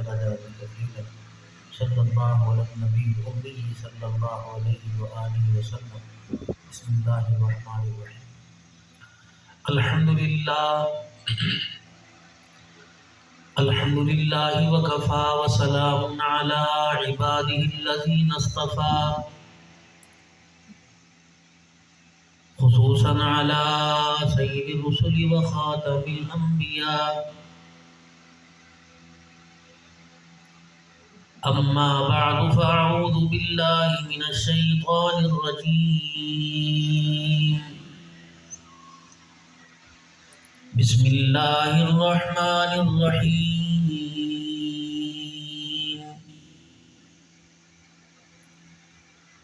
درجات كثيرا صلى الله على النبي الأمي صلى الله عليه وآله وسلم. بسم الله الرحمن الرحيم. الحمد لله وكفى وسلام على عباده الذين اصطفى خصوصا على سيد الرسل وخاتم الأنبياء. أما بعد فأعوذ بالله من الشيطان الرجيم. بسم الله الرحمن الرحيم.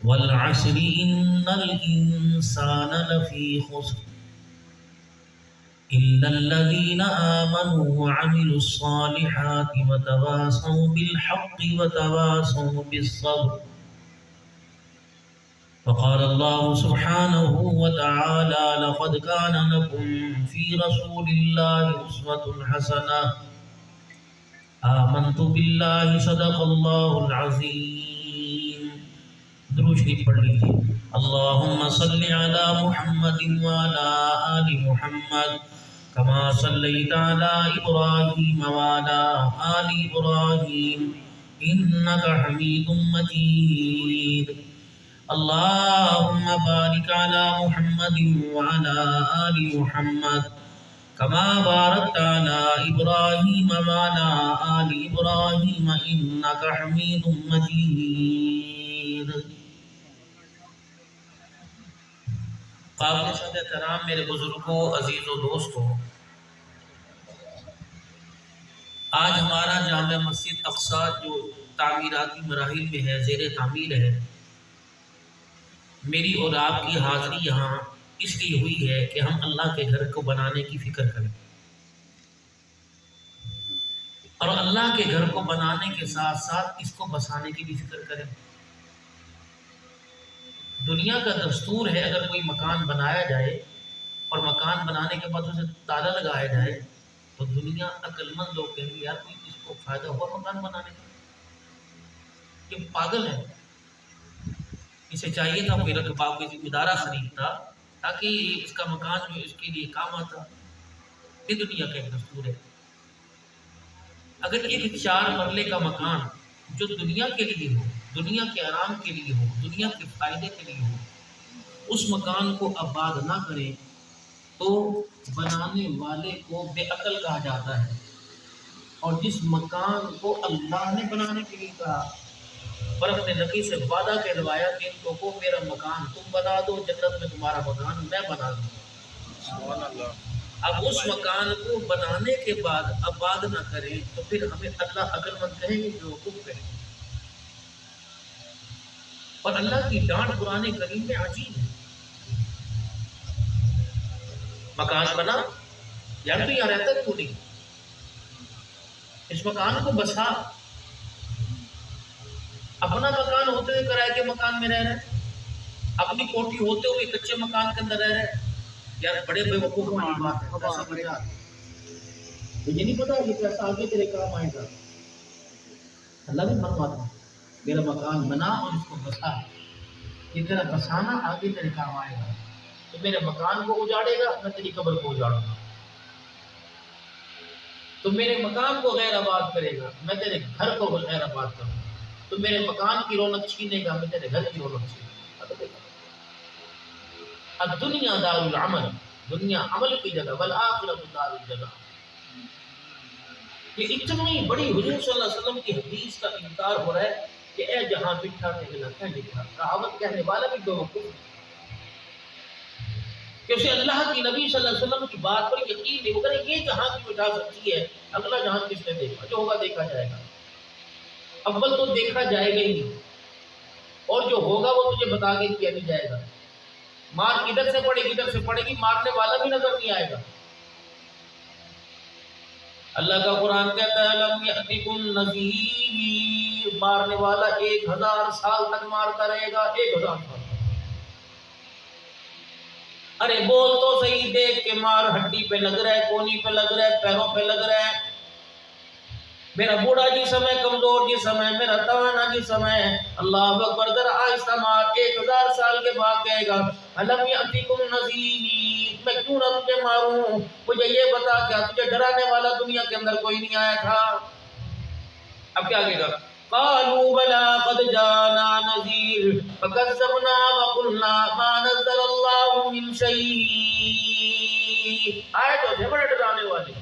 والعصر إن الإنسان لفي خسر إلا الذين آمنوا وعملوا الصالحات وتواصوا بالحق وتواصوا بالصبر. فقال الله سبحانه وتعالى: لقد كان لكم في رسول الله أسوة حسنة. آمنت بالله صدق الله العظيم. درود شریف پڑھ لیجیے. اللهم صل على محمد وعلى آل محمد كما صليت على إبراهيم وعلى آل إبراهيم إنك حميد مجيد. اللهم بارك على محمد وعلى آل محمد كما باركت على إبراهيم وعلى آل إبراهيم إنك حميد مجيد. قابل صد احترام میرے بزرگوں، عزیز و دوستوں، آج ہمارا جامع مسجد اقصی جو تعمیراتی مراحل میں ہے، زیر تعمیر ہے، میری اور آپ کی حاضری یہاں اس لیے ہوئی ہے کہ ہم اللہ کے گھر کو بنانے کی فکر کریں، اور اللہ کے گھر کو بنانے کے ساتھ ساتھ اس کو بسانے کی بھی فکر کریں. دنیا کا دستور ہے اگر کوئی مکان بنایا جائے اور مکان بنانے کے بعد اسے تالا لگایا جائے تو دنیا عقل مند لوگ کہیں گے یار کوئی اس کو فائدہ ہوا مکان بنانے کا، یہ پاگل ہے. اسے چاہیے تھا کوئی رقبہ کوئی ذمہ دارہ خریدتا تاکہ اس کا مکان جو اس کے لیے کام آتا. یہ دنیا کا ایک دستور ہے. اگر ایک 4 مرلے کا مکان جو دنیا کے لیے ہو، دنیا کے آرام کے لیے ہو، دنیا کے فائدے کے لیے ہو، اس مکان کو آباد نہ کرے تو بنانے والے کو بے عقل کہا جاتا ہے. اور جس مکان کو اللہ نے بنانے کے لیے کہا، اور اپنے نبی سے وعدہ کروایا کہ ان کو میرا مکان تم بنا دو، جنت میں تمہارا مکان میں بنا دوں. سبحان اللہ. اب اس مکان کو بنانے کے بعد آباد نہ کرے تو پھر ہمیں اللہ عقل مند کہیں گے جو حکم کریں. اور اللہ کی ڈانٹ قرآن کریم میں عجیب ہے. مکان بنا یار تو یہاں رہتا کیوں نہیں؟ اس مکان کو بسا. اپنا مکان ہوتے ہوئے کرائے کے مکان میں رہ رہے، اپنی کوٹھی ہوتے ہوئے کچے مکان کے اندر رہ رہے. یار بڑے بے وقوف والی بات ہے. پیسہ بچا، مجھے نہیں پتا یہ پیسہ آگے تیرے کام آئے گا. اللہ بھی فرماتا میرا مکان بنا اور اس کو بسا، یہ تیرا بسانا آگے تیرے کام آئے گا. تو میرے مکان کو اجاڑے گا، میں تیری قبر کو اجاڑوں گا. تو میرے مکان کو غیر آباد کرے گا، میں تیرے گھر کو غیر آباد کروں گا. تو میرے مکان کی رونق چھینے گا، میں تیرے گھر کی رونق چھینے گا. الدنیا دار العمل، دنیا عمل کی جگہ، والآخرۃ دار الجزاء. یہ اتنی بڑی حضور صلی اللہ علیہ وسلم کی حدیث کا انکار ہو رہا ہے کہ اے جہاں مٹھا نکلا ہے لکھا. کہاوت کہنے والا بھی بے وقوف ہے کہ اسے اللہ کی نبی صلی اللہ علیہ وسلم کی بات پر یقین نہیں. وہ کہے یہ جہاں کی مٹھاس سچی ہے، اگلا جہاں کس نے دیکھا؟ جو ہوگا دیکھا جائے گا. اول تو دیکھا جائے گا ہی نہیں، اور جو ہوگا وہ تجھے بتا کے کیا نہیں جائے گا. مار ادھر سے پڑے گی ادھر سے پڑے گی، مارنے والا بھی نظر نہیں آئے گا. اللہ کا قرآن کہتا ہے لم یأتکم نذیر، مارنے والا 1000 سال تک مارتا رہے گا. 1000 سال. ارے بول تو صحیح، دیکھ کے مار. ہڈی پہ لگ رہا ہے، کونی پہ لگ رہا ہے، پیروں پہ لگ رہا ہے. میرا بوڑھا جسم ہے، کمزور جسم ہے، میرا توانا جسم ہے. اللہ اکبر. ذرا آہستہ مار. 1000 سال کے بعد کہے گا الم یاتکم نذیر، میں کیوں نہ تجھے ماروں؟ مجھے یہ بتا کیا تجھے ڈرانے والا دنیا کے اندر کوئی نہیں آیا تھا؟ اب کیا کہے گا؟ قالوا بلا قد جانا نذیر فكذبنا وقلنا ما نزل الله من شيء. آئے تو تھے بڑے ڈرانے والے.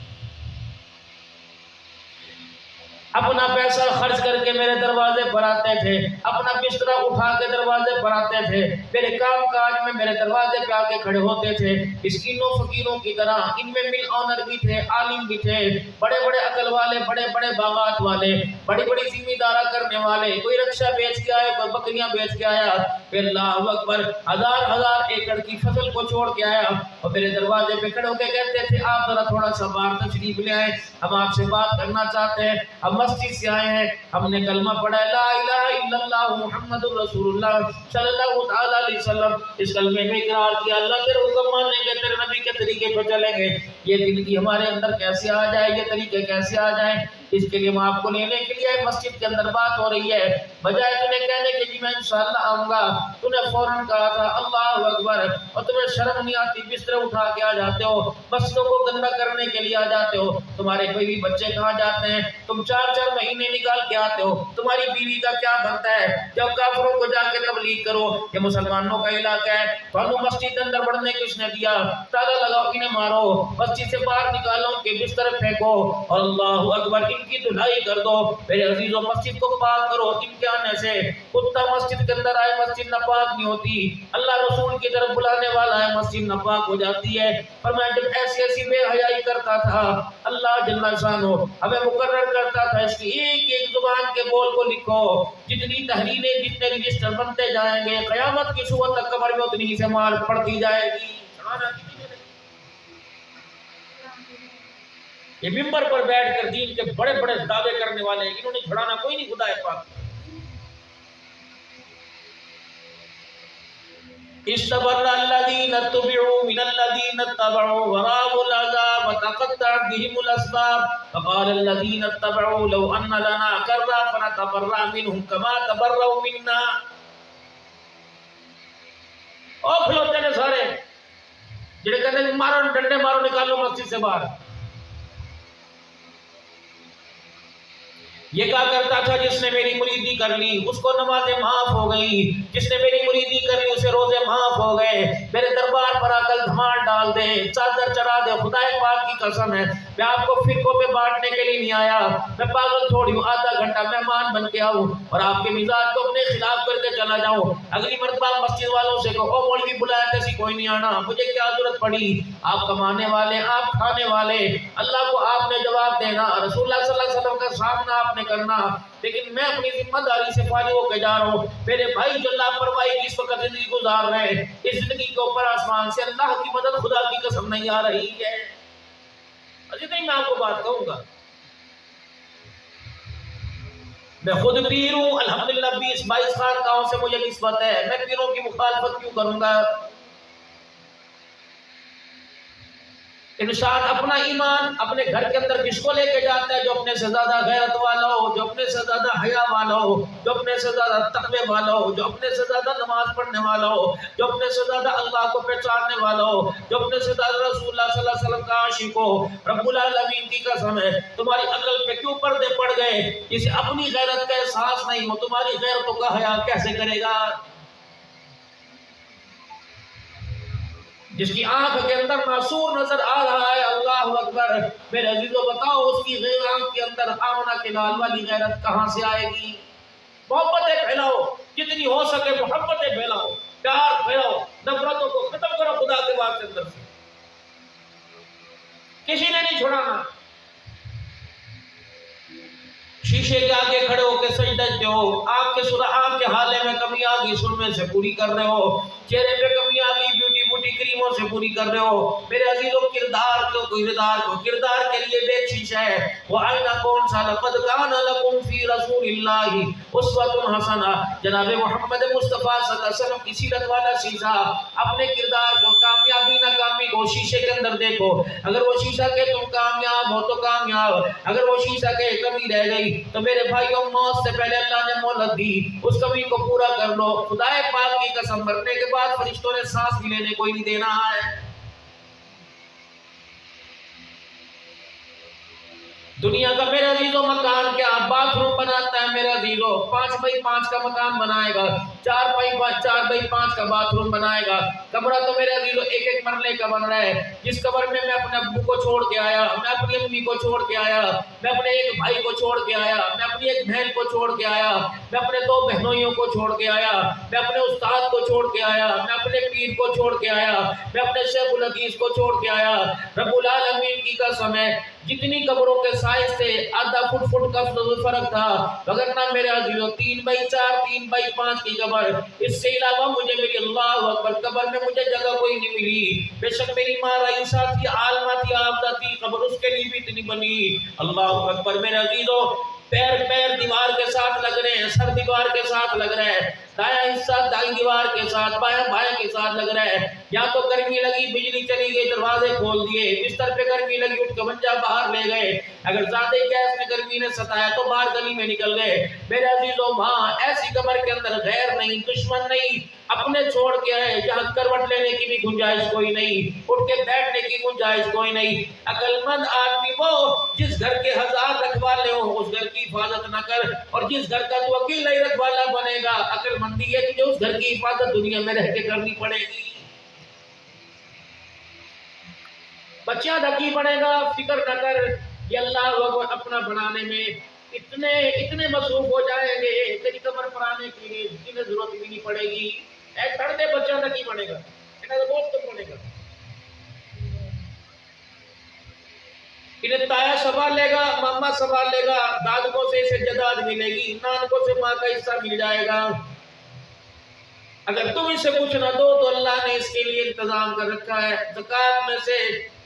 اپنا پیسہ خرچ کر کے میرے دروازے پر آتے تھے، اپنا بستر اٹھا کے دروازے پر آتے تھے، میرے کام کاج میں میرے دروازے پہ آ کے کھڑے ہوتے تھے، مسکینوں فقیروں کی طرح. ان میں مل آنر بھی تھے، عالم بھی تھے، بڑے بڑے عقل والے، بڑے بڑے باغات والے، بڑی بڑی ذمہ دارا کرنے والے. کوئی رکشہ بیچ کے آیا، کوئی بکریاں بیچ کے آیا، پھر اللہ اکبر 1000 ایکڑ کی فصل کو چھوڑ کے آیا اور میرے دروازے پہ کھڑے ہو کے کہتے تھے آپ ذرا تھوڑا سا باہر تشریف لے آئے، ہم آپ سے بات کرنا چاہتے ہیں. ہم مسجد سے آئے ہیں، ہم نے کلمہ پڑھا ہے لا الہ الا اللہ محمد الرسول اللہ صلی اللہ تعالی علیہ وسلم. اس کلمے میں اقرار کیا اللہ تیرے حکم مانیں گے، تیرے نبی کے طریقے پہ چلیں گے. یہ زندگی ہمارے اندر کیسے آ جائے، یہ طریقے کیسے آ جائیں، اس کے لیے ہم آپ کو لینے کے لیے مسجد کے اندر بات ہو رہی ہے. بجائے تمہیں کہنے کے جی میں انشاءاللہ آؤں گا، تو نے فوراً کہا تھا اللہ اکبر. اور تمہیں شرم نہیں آتی، بستر اٹھا کے آ جاتے ہو، مسجدوں کو گندہ کرنے کے لیے آ جاتے ہو. تمہارے بیوی بچے کہاں جاتے ہیں؟ تم 4 مہینے نکال کے آتے ہو. تمہاری بیوی کا کیا بنتا ہے جب کافروں کو جا کے تبلیغ کرو؟ یہ مسلمانوں کا علاقہ ہے، تمہیں مسجد اندر بڑھنے کس نے دیا؟ تالا لگاؤ، انہیں مارو، مسجد سے باہر نکالو، ان کے بستر پھینکو اور اللہ اکبر ان کی دھلائی کر دو. میرے عزیزوں مسجد کو پاک کرو. ان کے آنے سے کتا مسجد کے اندر آئے مسجد ناپاک نہیں ہوتی، اللہ رسول کی طرف بلانے والا ہے مسجد ناپاک ہو جاتی ہے. فرمایا جب ایسی ایسی بے حیائی کرتا تھا اللہ جل شانہ ہمیں مقرر کرتا تھا اس کی ایک ایک زبان کے بول کو لکھو. جتنی تحریریں جتنے رجسٹر بنتے جائیں گے قیامت کی صبح تک قبر میں اتنی سے مار پڑتی جائے گی. یہ ممبر پر بیٹھ کر دین کے بڑے بڑے دعوے کرنے والے ہیں، انہوں نے چھڑانا کوئی نہیں خدا پاک. استبرأ الذين اتبعوا من الذين اتبعوا ورأوا العذاب وتقطعت بهم الأسباب فقال الذين اتبعوا لو أن لنا كرة فنتبرأ منهم كما تبرأوا منا. او کھلوتے نے سارے جڑے کہتے ہیں مارو ڈنڈے مارو نکالو مسجد سے باہر. یہ کہا کرتا تھا جس نے میری مریدی کر لی اس کو نمازیں معاف ہو گئی، جس نے میری مریدی کر لی اسے روزے معاف ہو گئے. میرے دربار پر آ کر دھمال ڈال دے، چادر چڑھا دے، خدا پاک کی قسم ہے میں آپ کو فرقوں پہ بانٹنے کے لیے نہیں آیا. میں پاگل تھوڑی ہوں آدھا گھنٹہ مہمان بن کے آؤں اور آپ کے مزاج کو اپنے خلاف کر کے چلا جاؤں. اگلی مرتبہ مسجد والوں سے کہو او مولوی بلایا کیسی کوئی نہیں آنا، مجھے کیا ضرورت پڑی؟ آپ کمانے والے، آپ کھانے والے، اللہ کو آپ نے جواب دینا، رسول اللہ صلی اللہ علیہ وسلم کا سامنا آپ نے کرنا. لیکن میں اپنی ذمہ داری سے فارغ ہو کے جا رہا ہوں. میرے بھائی جو اللہ پروائی کی اس وقت زندگی گزار رہے ہیں، اس زندگی کے اوپر آسمان سے اللہ کی مدد خدا کی قسم نہیں آ رہی ہے. اجی نہیں میں آپ کو بات کہوں گا، میں خود پیر ہوں الحمدللہ 20-22 خانقاہوں سے مجھے نسبت ہے، میں پیروں کی مخالفت کیوں کروں گا؟ انسان اپنا ایمان اپنے گھر کے اندر کس کو لے کے جاتا ہے؟ جو اپنے سے زیادہ غیرت والا ہو، جو اپنے سے زیادہ حیا والا ہو، جو اپنے سے زیادہ تقوی والا ہو، جو اپنے سے زیادہ نماز پڑھنے والا ہو، جو اپنے سے زیادہ اللہ کو پہچاننے والا ہو، جو اپنے سے زیادہ رسول اللہ صلی اللہ علیہ وسلم کا عاشق ہو. رب العالمین کی قسم ہے تمہاری عقل پہ کیوں پردے پڑ گئے؟ جسے اپنی غیرت کا احساس نہیں ہو تمہاری غیرتوں کا حیا کیسے کرے گا؟ جس کی آنکھ کے اندر معصور نظر آ رہا ہے اللہ اکبر. میرے عزیزو بتاؤ اس کی غیر آنکھ کے اندر آمنہ کے لال والی غیرت کہاں سے آئے گی؟ محبتیں پھیلاؤ، جتنی ہو سکے محبتیں پھیلاؤ، پیار پھیلاؤ، نفرتوں کو ختم کرو خدا کے واسطے اندر سے. کسی نے نہیں چھڑانا. شیشے کے آگے کھڑے ہو کے سجدہ دیتے ہو، آنکھ کے حالے میں کمی آ گئی سرمے سے پوری کر رہے ہو، چہرے پہ کمی آ گئی بیوٹی کریموں سے پوری کر رہے ہو. میرے عزیزوں کردار کے لیے ایک شیشہ ہے، وہ آئینہ کون سا؟ لقد کان لکم فی رسول اللہ اسوۃ حسنہ. جناب محمد مصطفیٰ صلی اللہ علیہ وسلم کی سیرت والا شیشہ اپنے کردار کو کامیاب کامیابی ناکامی کو شیشے کے اندر دیکھو، اگر وہ شیشہ کہ تم کامیاب ہو تو کامیاب، اگر وہ شیشہ کہ کمی رہ گئی تو میرے بھائیوں موت سے پہلے اللہ نے مہلت دی، اس کمی کو پورا کر لو۔ خدا پاک کی قسم مرنے کے بعد فرشتوں نے سانس بھی لینے کوئی نہیں دینا ہے۔ دنیا کا میرے عزیزو مکان کیا باتھ روم بناتا ہے میرے عزیزو، 5x5 کا مکان بنائے گا، 4x5 کا باتھ روم بنائے گا۔ کمرہ تو میرے عزیزو ایک ایک مرلے کا بن رہا ہے۔ جس قبر میں میں اپنے ابو کو چھوڑ کے آیا، میں اپنی امی کو چھوڑ کے آیا، میں اپنے ایک بھائی کو چھوڑ کے آیا، میں اپنی ایک بہن کو چھوڑ کے آیا، میں اپنے 2 بہنوئیوں کو چھوڑ کے آیا، میں اپنے استاد کو چھوڑ کے آیا، میں اپنے پیر کو چھوڑ کے آیا، میں اپنے شیخ الحدیث کو چھوڑ کے آیا۔ رب العالمین کی قسم ہے جتنی قبروں کے سائز سے آدھا فٹ کا فرق تھا، وگرنہ میرے عزیزو 3x4 3x5 کی قبر، اس سے علاوہ مجھے میری اللہ اکبر قبر میں مجھے جگہ کوئی نہیں ملی۔ بے شک میری ماں رئیسہ تھی، عالمہ تھی، عابدہ تھی، قبر اس کے لیے بھی اتنی بنی۔ اللہ اکبر میرے عزیزو، پیر دیوار کے ساتھ لگ رہے ہیں، سر دیوار کے ساتھ لگ رہا ہے، دائیں حصہ دائیں دیوار کے ساتھ، بائیں کے ساتھ لگ رہا ہے۔ یا تو گرمی لگی بجلی چلی گئی دروازے کھول دیے، بستر پہ گرمی لگی اٹھ کے منجا باہر لے گئے، اگر زیادہ گیس میں گرمی نے ستایا تو باہر گلی میں نکل گئے۔ میرے عزیزو وہاں ایسی قبر کے اندر غیر نہیں، دشمن نہیں، اپنے چھوڑ کے آئے جہاں کروٹ لینے کی بھی گنجائش کوئی نہیں، اٹھ کے بیٹھنے کی گنجائش کوئی نہیں۔ عقل مند آدمی وہ جس گھر کے 1000 رکھوالے ہوں اس گھر کی حفاظت نہ کر، اور جس گھر کا تو اکیلا ہی رکھوالا بنے گا، عقل مندی ہے تجھے اس گھر کی حفاظت دنیا میں رہ کے کرنی پڑے گی۔ بچیاں ڈھکی پڑے گا، فکر نہ کر، یہ اللہ کو اپنا بنانے میں اتنے مصروف ہو جائیں گے تیری قبر پر آنے کے لیے جنہیں ضرورت بھی نہیں پڑے گی۔ اے چھڑ دے بچہ ڈھکی پڑے گا، انہیں تو بہت کم پڑے گا، انہیں تایا سنبھال لے گا، ماما سنبھال لے گا، دادکوں سے اسے جداد ملے گی، نانکوں سے ماں کا حصہ مل جائے گا۔ اگر تم اسے کچھ نہ دو تو اللہ نے اس کے لیے انتظام کر رکھا ہے، زکوٰۃ میں سے،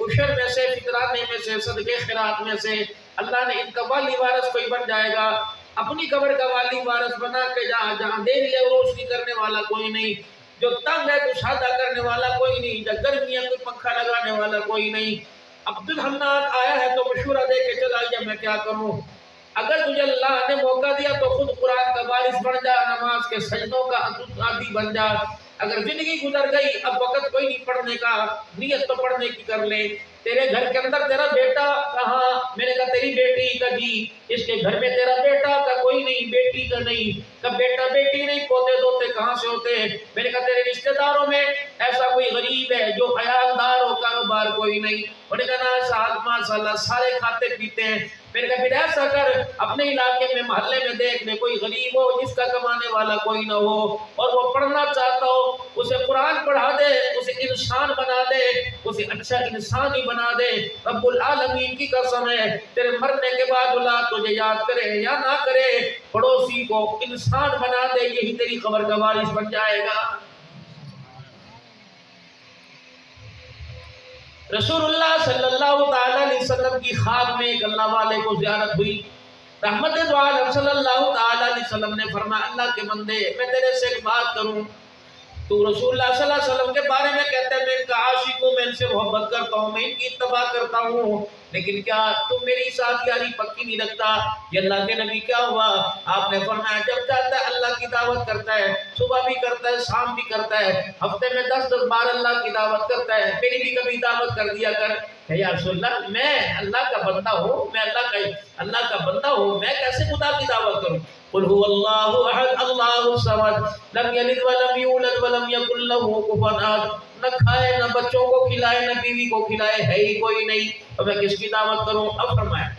عشر میں سے، فطرانے میں سے، صدقے خیرات میں سے۔ اللہ نے ان کا والی وارث کوئی بن جائے گا، اپنی قبر کا والی وارث بنا کے جہاں دیر ہے روشنی کرنے والا کوئی نہیں، جو تنگ ہے کشادہ کرنے والا کوئی نہیں، جو گرمی ہے کوئی پنکھا لگانے والا کوئی نہیں۔ عبد الحنان آیا ہے تو مشورہ دے کے چلا گیا میں کیا کروں؟ اگر تجھے اللہ نے موقع دیا تو خود قرآن کا وارث بن جا، نماز کے سجدوں کا عادی بن جا۔ اگر زندگی گزر گئی اب وقت کوئی نہیں پڑھنے کا، نیت تو پڑھنے کی کر لے۔ تیرے گھر کے اندر تیرا بیٹا کہاں؟ میں نے کہا تیری بیٹی کا جی، اس کے گھر میں تیرا بیٹا کا کوئی نہیں، بیٹی کا نہیں، کب بیٹا بیٹی نہیں، پوتے دوتے کہاں سے ہوتے ہیں؟ میں نے کہا تیرے رشتہ داروں میں ایسا کوئی غریب ہے جو عیالدار ہو، کاروبار کوئی نہیں؟ انہوں نے کہا ساتھ ماشاءاللہ سارے کھاتے پیتے ہیں۔ میں نے کہا پھر ایسا کر اپنے علاقے میں محلے میں دیکھ لے کوئی غریب ہو جس کا کمانے والا کوئی نہ ہو اور وہ پڑھنا چاہتا ہو، اسے قرآن پڑھا دے، اسے انسان بنا دے، اسے اچھا انسان ہی بنا دے۔ رب العالمین کی قسم ہے تیرے مرنے کے بعد اولاد تجھے یاد کرے یا نہ کرے، پڑوسی کو انسان بنا دے، یہی تیری قبر کا وارث بن جائے گا۔ رسول اللہ صلی اللہ تعالیٰ علیہ وسلم کی خواب میں ایک اللہ والے کو زیارت ہوئی۔ رحمت دو عالم صلی اللہ تعالیٰ علیہ وسلم نے فرمایا اللہ کے بندے میں تیرے سے ایک بات کروں، تو رسول اللہ صلی اللہ علیہ وسلم کے بارے میں کہتے ہیں میں ان کا عاشق ہوں، میں ان سے محبت کرتا ہوں، میں ان کی اتباع کرتا ہوں، لیکن کیا تم میری ساتھ یاری پکی نہیں رکھتا؟ یہ اللہ کے نبی کیا ہوا؟ آپ نے فرمایا جب چاہتا ہے اللہ کی دعوت کرتا ہے، صبح بھی کرتا ہے شام بھی کرتا ہے، ہفتے میں 10 بار اللہ کی دعوت کرتا ہے، میری بھی کبھی دعوت کر دیا کر۔ کہ یا رسول اللہ میں اللہ کا بندہ ہوں، میں اللہ کا بندہ ہوں، میں کیسے خدا کی دعوت کروں؟ قل هو اللہ احد اللہ الصمد لم یلد ولم یولد ولم یکن له کفوا احد۔ نہ کھائے نہ بچوں کو کھلائے نہ بیوی کو کھلائے، ہے ہی کوئی نہیں، تو میں کس کی دعوت کروں؟ اب فرمایا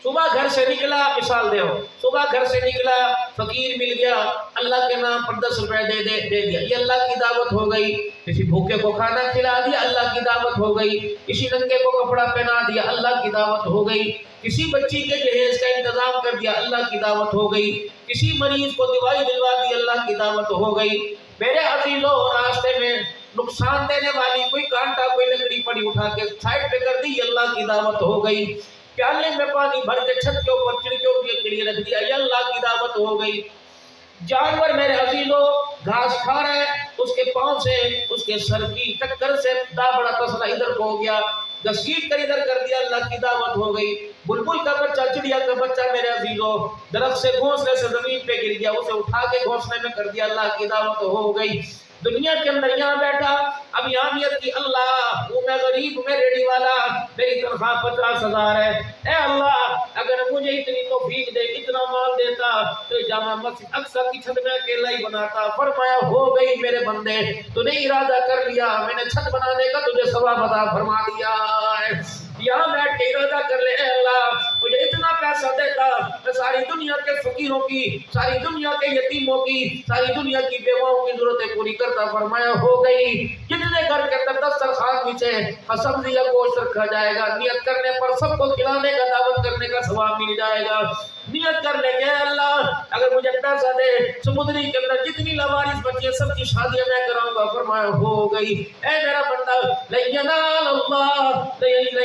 صبح گھر سے نکلا، مثال دے ہو، صبح گھر سے نکلا، فقیر مل گیا، اللہ کے نام پر 10 روپے دے دیا، یہ اللہ کی دعوت ہو گئی۔ کسی بھوکے کو کھانا کھلا دیا، اللہ کی دعوت ہو گئی۔ کسی ننگے کو کپڑا پہنا دیا، اللہ کی دعوت ہو گئی۔ کسی بچی کے جہیز کا انتظام کر دیا، اللہ کی دعوت ہو گئی۔ کسی مریض کو دوائی دلوا دی، اللہ کی دعوت ہو گئی۔ میرے عزیزوں راستے میں نقصان دینے والی کوئی کانٹا کوئی لکڑی پڑی اٹھا کے سائڈ پہ کر دی، اللہ کی دعوت ہو گئی۔ پیالے میں پانی بھر کے چھت کے اوپر چڑکیوں کے لیے رکھ دیا، یہ اللہ کی دعوت ہو گئی۔ جانور میرے عزیزوں گھاس کھا رہا ہے، اس کے پاؤں سے اس کے سر کی ٹکر سے بڑا تسلا ادھر کو ہو گیا، گھسیٹ کر ادھر کر دیا، اللہ کی دعوت ہو گئی۔ بلبل کا بچہ، چڑیا کا بچہ میرے عزیزو درخت سے گھونسلے سے زمین پہ گر گیا، اسے اٹھا کے گھونسلے میں کر دیا، اللہ کی دعوت ہو گئی۔ دنیا کے اندر یہاں بیٹھا، اب یہاں نیت کی اللہ وہ میں غریب، میں ریڑھی والا، میری تنخواہ 50,000 ہے، اے اللہ اگر مجھے اتنی توفیق دے، اتنا مال دیتا تو جامع مسجد اقصی کی چھت میں اکیلا ہی بناتا۔ فرمایا ہو گئی میرے بندے، تو نے ارادہ کر لیا، میں نے چھت بنانے کا تجھے ثواب عطا فرما دیا ہے۔ یہاں بیٹھ کے ارادہ کر لے، اے اللہ مجھے اتنا پیسہ دیتا، میں ساری دنیا کے فقیروں کی، ساری دنیا کے یتیموں کی، ساری دنیا کی بیواؤں کی ضرورتیں پوری کرتا۔ فرمایا ہو گئی۔ جتنے گھر کے اندر دسترخوان بچھے سبزی یا گوشت رکھا جائے گا، نیت کرنے پر سب کو کھلانے کا، دعوت کرنے کا ثواب مل جائے گا۔ نیت کر لے گے، اللہ اگر مجھے پیسہ دے، سمندری کے اندر جتنی لوارث بچی ہیں سب کی شادیاں میں کراؤں گا۔ فرمایا ہو گئی۔ اے میرا بندہ، لن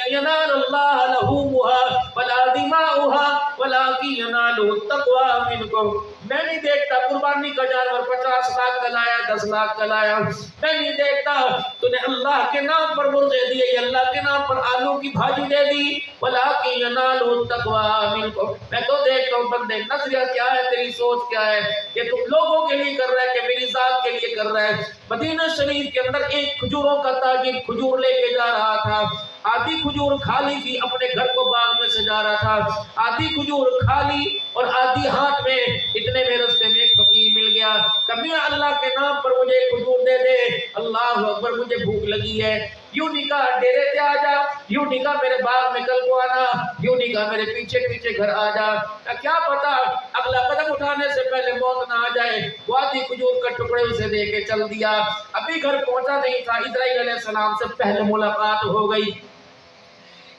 ینال اللہ لحومها ولا دماؤها ولكن يناله التقوى منكم۔ میں نہیں دیکھتا قربانی کا جانور 50 لاکھ کا لایا، 10 لاکھ کا لایا، میں نہیں دیکھتا تو نے اللہ کے نام پر مرغے دیے یا اللہ کے نام پر آلو کی بھاجی دے دی، وَلَٰكِن يَنَالُهُ التَّقْوَىٰ مِنكُمْ۔ میں تو دیکھتا ہوں بندے نظریہ کیا ہے، تیری سوچ کیا ہے، کہ تم لوگوں کے لیے کر رہا ہے کہ میری ذات کے لیے کر رہا ہے۔ مدینہ شریف کے اندر ایک کھجوروں کا تاجر کھجور لے کے جا رہا تھا، آدھی کھجور کھا لی تھی، اپنے گھر کو باغ میں سجا رہا تھا، آدھی کھجور کھا لی اور آدھی ہاتھ میں، اتنے میں رستے میں ایک فقیر مل گیا، کبھی اللہ کے نام پر مجھے کھجور دے دے، اللہ اکبر مجھے بھوک لگی ہے، یوں نہیں کہا ڈیرے پہ آ جا، یوں نہیں کہا میرے باغ میں کل کو آنا، یوں نہیں کہا میرے پیچھے پیچھے گھر آ جا، کیا پتا اگلا قدم اٹھانے سے پہلے موت نہ آ جائے، وہ آدھی کھجور کا ٹکڑے اسے دے کے چل دیا، ابھی گھر پہنچا نہیں تھا، اسرائیل علیہ السلام سے پہلے ملاقات ہو گئی۔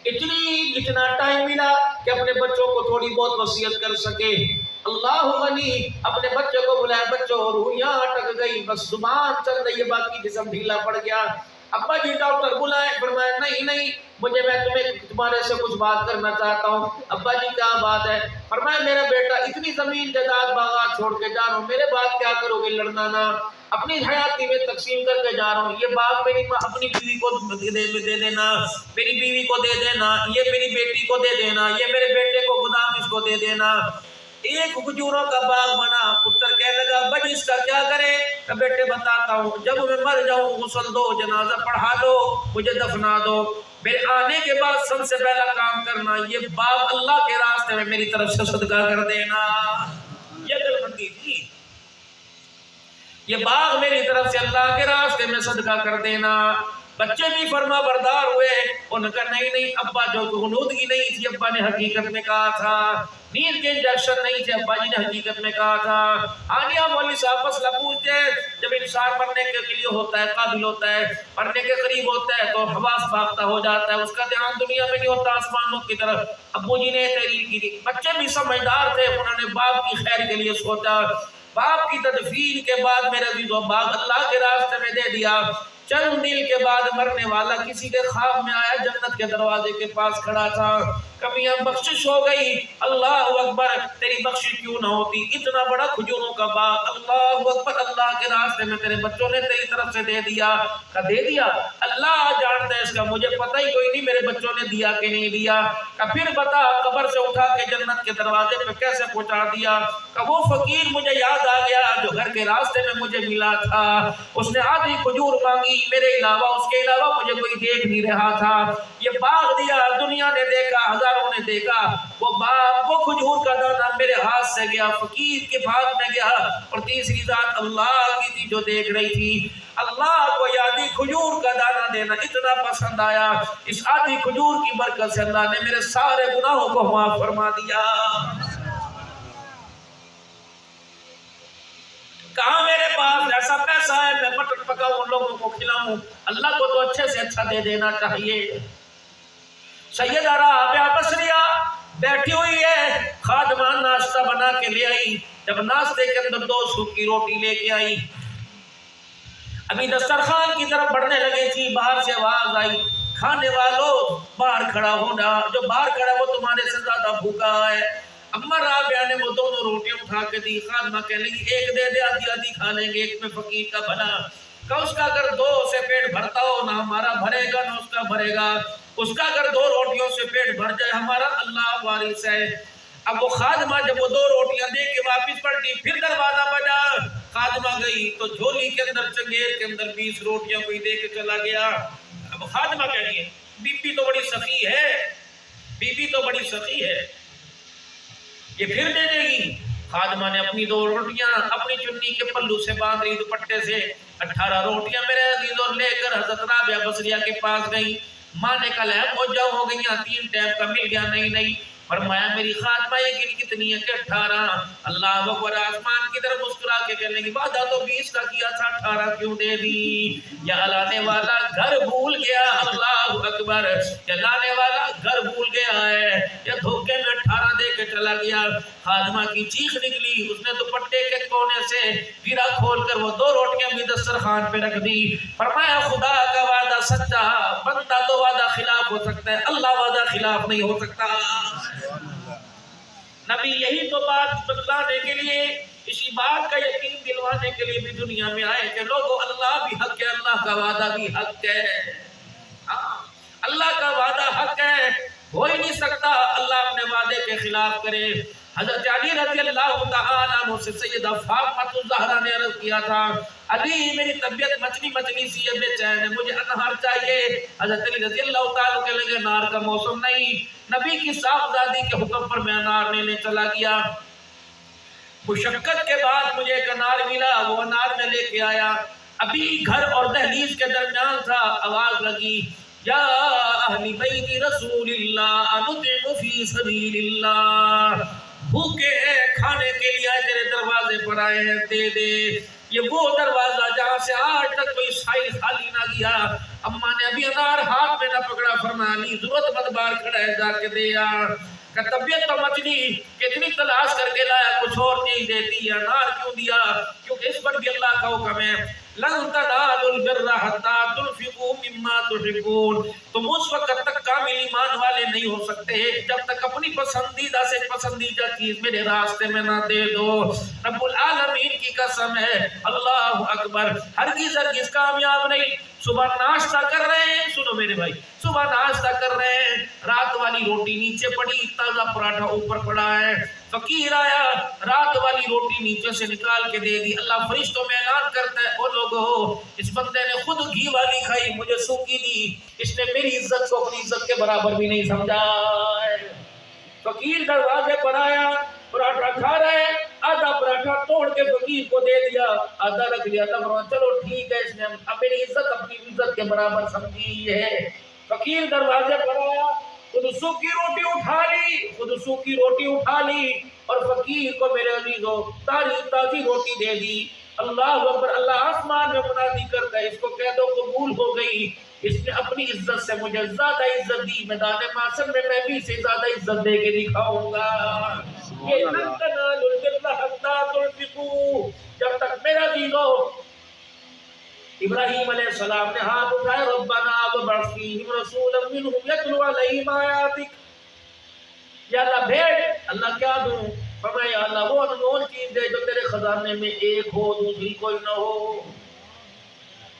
اتنا ٹائم ملا کہ اپنے بچوں کو تھوڑی بہت وصیت کر سکے۔ اللہ غنی اپنے بچے کو بلایا، بچوں روحیاں اٹک گئی، بس زبان چل رہی ہے، باقی جسم ڈھیلا پڑ گیا۔ ابا جی ڈاکٹر بلائے، فرمایا نہیں مجھے، میں تمہارے سے کچھ بات کرنا چاہتا ہوں۔ ابا جی کیا بات ہے؟ فرمایا میرا بیٹا اتنی زمین جائیداد باغات چھوڑ کے جا رہا ہوں، میرے بعد کیا کرو گے؟ لڑنا نہ، اپنی حیاتی میں تقسیم کر کے جا رہا ہوں، یہ باغ میری اپنی بیوی کو دے دینا، میری بیوی کو دے دینا، یہ میری بیٹی کو دے دینا، یہ میرے بیٹے کو غلام اس کو دے دینا۔ ایک کھجوروں کا باغ بنا۔ پتر کہنے لگا ابا جی اس کا کیا کرے؟ کہ بیٹے بتاتا ہوں، جب میں مر جاؤں غسل دو، جنازہ پڑھا دو، مجھے دفنا دو، میرے آنے کے بعد سب سے پہلا کام کرنا یہ باغ اللہ کے راستے میں میری طرف سے صدقہ کر دینا۔ یہ دل بندی تھی، یہ باغ میری طرف سے اللہ کے راستے میں صدقہ کر دینا۔ بچے بھی فرما بردار ہوئے، انہوں نے کہا نہیں ابا جو غنودگی نہیں تھی، ابا نے حقیقت میں کہا تھا، نیند کے انجیکشن نہیں تھے، ابا جی نے حقیقت میں کہا تھا۔ آنیا مولوی صاحب مسئلہ پوچھتے ہیں، جب انسان مرنے کے لیے ہوتا ہے، قابل ہوتا ہے، مرنے کے قریب ہوتا ہے تو حواس باختہ ہو جاتا ہے، اس کا دھیان دنیا میں نہیں ہوتا، آسمانوں کی طرف۔ ابو جی نے تحریر کی تھی، بچے بھی سمجھدار تھے، انہوں نے باپ کی خیر کے لیے سوچا۔ باپ کی تدفین کے بعد میرے عزیزو باغ اللہ کے راستے میں دے دیا۔ چند دن کے بعد مرنے والا کسی کے خواب میں آیا، جنت کے دروازے کے پاس کھڑا تھا، کبھی بخشش ہو گئی، اللہ اکبر، تیری بخشش کیوں نہ ہوتی، اتنا بڑا کھجوروں کا باغ، اللہ اکبر، اللہ کے راستے میں تیرے بچوں نے تیری طرف سے دے دیا۔ کہ دے دیا، اللہ جانتا ہے اس کا، مجھے پتہ ہی کوئی نہیں میرے بچوں نے دیا کہ نہیں دیا۔ کہ پھر بتا قبر سے اٹھا کے جنت کے دروازے پہ کیسے پہنچا دیا؟ کہ وہ فقیر مجھے یاد آ گیا جو گھر کے راستے میں مجھے ملا تھا، اس نے آدھی کھجور مانگی، میرے علاوہ اس کے علاوہ مجھے کوئی دیکھ نہیں رہا تھا، یہ باغ دیا، دنیا نے دیکھا، ہزاروں نے دیکھا، وہ باغ، وہ کھجور کا دانہ میرے ہاتھ سے گیا، فقیر کے بھاگ میں گیا، اور تیسری ذات اللہ کی تھی جو دیکھ رہی تھی۔ اللہ کو یہ آدھی کھجور کا دانہ دینا اتنا پسند آیا، اس آدھی کھجور کی برکت سے اللہ نے میرے سارے گناہوں کو معاف فرما دیا۔ کہاں میرے پاس ایسا پیسہ ہے میں مٹن پکاؤں ان لوگوں کو کھلاؤں؟ اللہ کو تو اچھے سے اچھا دے دینا چاہیے۔ سیدہ رابعہ بصریہ بیٹھی ہوئی ہے، خادمان ناشتہ بنا کے لے آئی، جب ناشتے کے اندر 2 سوکھی روٹی لے کے آئی، ابھی دسترخوان کی طرف بڑھنے لگے تھی، باہر سے آواز آئی، کھانے والوں باہر کھڑا ہونا، جو باہر کھڑا وہ تمہارے سے زیادہ بھوکا ہے۔ اما رابعہ نے وہ دونوں روٹیاں اٹھا کے دی، خادمہ کہنے لگی ایک دے دے، آدھی آدھی کھا لیں گے، ایک میں فقیر کا بھلا۔ کہ اس کا اگر دو سے پیٹ بھرتا ہو نہ ہمارا بھرے گا نہ اس کا بھرے گا، اس کا اگر دو روٹیوں سے پیٹ بھر جائے ہمارا اللہ وارث ہے۔ اب وہ خادمہ جب وہ دو روٹیاں دے کے واپس پلٹی، پھر دروازہ بجا، خادمہ گئی تو جھولی کے اندر چنگیر کے اندر 20 روٹیاں کوئی دے کے چلا گیا۔ اب خادمہ کہہ رہی ہے بی بی تو بڑی سخی ہے، بی بی تو بڑی سخی ہے، یہ پھر دے دے گی۔ خادمہ نے اپنی 2 روٹیاں اپنی چنی کے پلو سے باندھ لی، دوپٹے سے 18 روٹیاں میرے عزیز اور لے کر حضرت رابعہ بصریہ کے پاس گئی۔ ماں نے کہا لے موجہ ہو گئی، 3 ٹائم کا مل گیا، نہیں فرمایا میری خاتمہ یہ گن کتنی ہے کہ 18۔ اللہ اکبر، آسمان کی طرف مسکرا کے کہنے لگی وعدہ تو 20 کا کیا تھا، 18 کیوں دے دی؟ یا لانے والا گھر بھول گیا، اللہ اکبر، یا لانے والا گھر بھول گیا ہے، یا دھوکے میں 18 دے کے چلا گیا۔ خادمہ کی چیخ نکلی، اس نے دوپٹے کے کونے سے گرا کھول کر وہ 2 روٹیاں بھی دسترخوان پہ رکھ دی۔ فرمایا خدا کا وعدہ سچا، بندہ تو وعدہ خلاف ہو سکتا ہے، اللہ وعدہ خلاف نہیں ہو سکتا۔ نبی یہی تو بات بتلانے کے لیے، اسی بات کا یقین دلوانے کے لیے بھی دنیا میں آئے کہ لوگوں اللہ بھی حق ہے، اللہ کا وعدہ بھی حق ہے۔ اللہ کا وعدہ حق ہے، ہو ہی نہیں سکتا اللہ اپنے وعدے کے خلاف کرے۔ حضرت علی رضی اللہ تعالیٰ عنہ سے سیدہ فاطمہ الزہرا نے عرض کیا تھا علی میری طبیعت مچلی سی ہے، بے چین ہے، مجھے انہار چاہیے۔ حضرت علی رضی اللہ تعالیٰ کہنے لگے انار کا موسم نہیں، نبی کی صاحبزادی کے حکم پر میں انار لینے چلا گیا۔ مشقت کے بعد مجھے ایک انار ملا، وہ انار میں لے کے آیا، ابھی گھر اور دہلیز کے درمیان تھا، آواز لگی یا اہل بیت رسول اللہ نطعم فی سبیل اللہ، بھوکے ہیں کھانے کے لیے آئے، تیرے دروازے پر آئے ہیں، دے دے۔ یہ وہ دروازہ جہاں سے آج تک کوئی سائل خالی نہ گیا۔ اماں نے ابھی انار ہاتھ میں نہ پکڑا، فرمایا علی ضرورت مند بار کھڑا ہے، جا کے دے آ۔ کہ طبیعت تو مچلی کتنی تلاش کر کے لایا، کچھ اور چیز دیتی ہے، انار کیوں دیا؟ کیونکہ اس پر بھی اللہ کا حکم ہے لن تنالوا البر حتى تنفقوا مما تحبون، تم اس وقت تک کامل ایمان والے نہیں ہو سکتے جب تک اپنی پسندیدہ سے پسندیدہ چیز میرے راستے میں نہ دے دو۔ رب العالمین کی قسم ہے، اللہ اکبر، ہرگز کامیاب نہیں۔ صبح ناشتہ کر رہے ہیں، سنو میرے بھائی، صبح ناشتہ کر رہے ہیں، رات والی روٹی نیچے پڑی، تازہ پراٹھا اوپر پڑا ہے، فقیر آیا، رات والی روٹی نیچے سے نکال کے دے دی۔ اللہ فرشتوں میں اعلان کرتا ہے او لوگو، اس بندے نے خود گھی والی کھائی، مجھے سوکھی دی، اس نے میری عزت کو اپنی عزت کے برابر بھی نہیں سمجھا۔ فقیر دروازے پر آیا، پراٹھا کھا رہے، آدھا پراٹھا توڑ کے فقیر کو دے دیا، آدھا رکھ لیا تھا، فرمایا چلو ٹھیک ہے، اس نے اب میری عزت اپنی عزت کے برابر سمجھی ہے۔ فقیر دروازے پر آیا، خود سوکھی روٹی اٹھا لی، خود سوکھی روٹی اٹھا لی اور فقیر کو میرے عزیزو تازی روٹی دے دی۔ اللہ اکبر، اللہ آسمان میں منادی کرتا ہے اس کو کہہ دو قبول ہو گئی، اس نے اپنی عزت سے مجھے زیادہ عزت دی، میدان محشر میں میں بھی اسے زیادہ عزت دے کے دکھاؤں گا۔ یہ لن تنالوا البر حتى تنفقوا، جب تک میرا عزیزو ابراہیم علیہ السلام نے ہاتھ اٹھائے، ربنا وابعث فیہم رسولا منہم یتلو علیہم آیاتک، یا اللہ بھیج، اللہ کیا دوں؟ فرمایا اللہ وہ انمول چیز دے جو تیرے خزانے میں ایک ہو، دوسری کوئی نہ ہو۔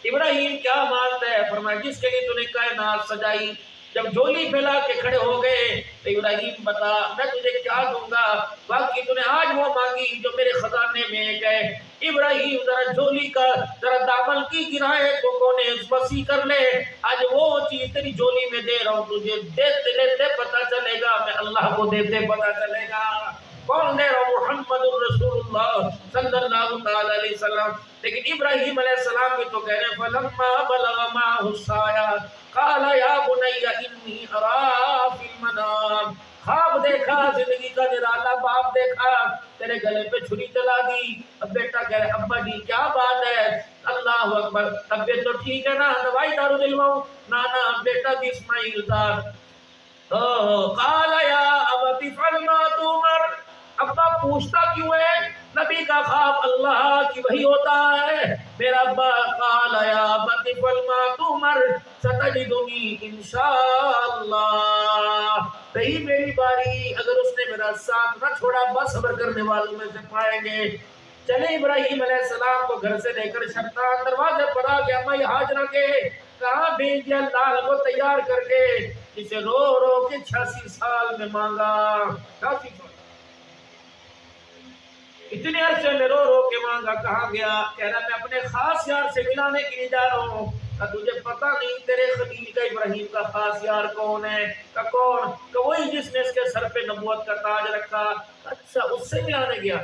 ابراہیم کیا مانتا ہے؟ فرمایا جس کے لیے تو نے کائنات سجائی۔ جب جھولی پھیلا کے کھڑے ہو گئے تو ابراہیم بتا میں تجھے کیا دوں گا، باقی تو نے آج وہ مانگی جو میرے خزانے میں ایک ہے۔ ابراہیم ذرا جھولی کا ذرا دامن کی گرائے تو کونے وسیع کر لے، آج وہ چیز تیری جھولی میں دے رہا ہوں، تجھے دیتے لیتے پتہ چلے گا، میں اللہ کو دیتے پتہ چلے گا۔ کون دے رہا ہوں؟ محمد الرسول اللہ صلی اللہ علیہ وسلم۔ لیکن ابراہیم علیہ السلام بھی تو کہہ رہے ہیں فَلَمَّا بَلَغَ مَعَهُ السَّعْيَ قَالَ يَا بُنَيَّ إِنِّي أَرَىٰ فِي الْمَنَامِ، خواب دیکھا، زندگی کا نرالا باپ دیکھا، تیرے گلے پہ چھری چلا دی۔ اب بیٹا کہہ رہے ابا جی کیا بات ہے؟ اللہ اکبر، طبیعت تو ٹھیک ہے نا، دوائی دارو دلواؤں؟ نانا بیٹا بھی اسماعیل تھا۔ قَالَ يَا أَبَتِ افْعَلْ مَا تُؤْمَرُ، ابا پوچھتا کیوں ہے؟ نبی کا خواب اللہ کی وحی ہوتا ہے. میرا ابا قال یا ابت فعل ما تؤمر ستجدنی انشاءاللہ. رہی میری باری، اگر اس نے میرا ساتھ نہ چھوڑا بس صبر کرنے والوں میں سے پائیں گے. چلے ابراہیم علیہ السلام کو گھر سے لے کر شیطان دروازے پر آ گیا. میں ہاجرہ کے کہاں بھیج دیا لال کو تیار کر کے، اسے رو رو کے 86 سال میں مانگا. 86 سال اتنے عرصے میں رو رو کے مانگا. کہاں گیا؟ کہہ رہا میں اپنے خاص یار سے ملانے کے لیے جا رہا ہوں. کہ تجھے پتہ نہیں تیرے خلیل کا ابراہیم کا خاص یار کون ہے؟ کہ کون؟ کہ وہی جس نے اس کے سر پہ نبوت کا تاج رکھا. اچھا اس سے ملانے گیا؟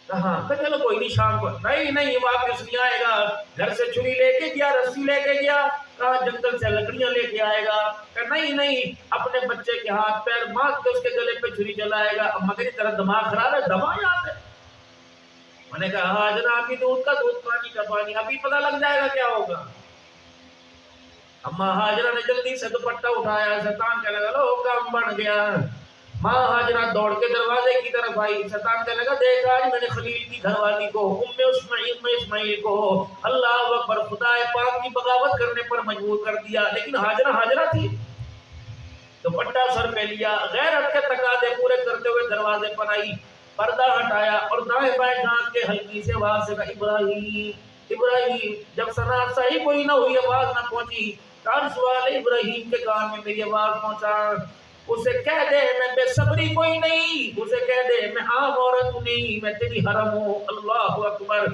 کہاں؟ کہ چلو کوئی نہیں شام کو. نہیں واپس نہیں آئے گا. گھر سے چھری لے کے گیا، رسی لے کے گیا. کہا جنگل سے لکڑیاں لے کے آئے گا. کہ نہیں اپنے بچے کے ہاتھ پیر مار کے اس کے گلے پہ چھری چلائے گا. اب مگر تیرا دماغ خراب ہے، دما یاد ہے. میں نے کہا ہاں جناب، ابھی دودھ کا دودھ پانی کا پانی، ابھی پتہ لگ جائے گا کیا ہوگا. اماں ہاجرہ نے جلدی سے دوپٹہ اٹھایا. شیطان کہنے لگا لو کام بن گیا. ماں ہاجرہ دوڑ کے دروازے کی طرف آئی. شیطان کہنے لگا دیکھ آج میں نے خلیل کی گھر والی کو اسماعیل کو اللہ اکبر خدا پاک کی بغاوت کرنے پر مجبور کر دیا. لیکن ہاجرہ تھی. دوپٹہ سر پہ لیا، غیرت کے تقاضے پورے کرتے ہوئے دروازے پر آئی. پردہ ہٹایا اور دائیں بائیں جھانک کے ہلکی سے آواز سے کہا ابراہیم. جب سنا صحیح کوئی نہ ہوئی، آواز نہ پہنچی، عرش والے ابراہیم کے کان میں میری آواز پہنچا. اسے کہہ دے میں بے صبری کوئی نہیں. اسے کہہ دے میں عام عورت نہیں، میں تیری حرم ہوں. اللہ اکبر.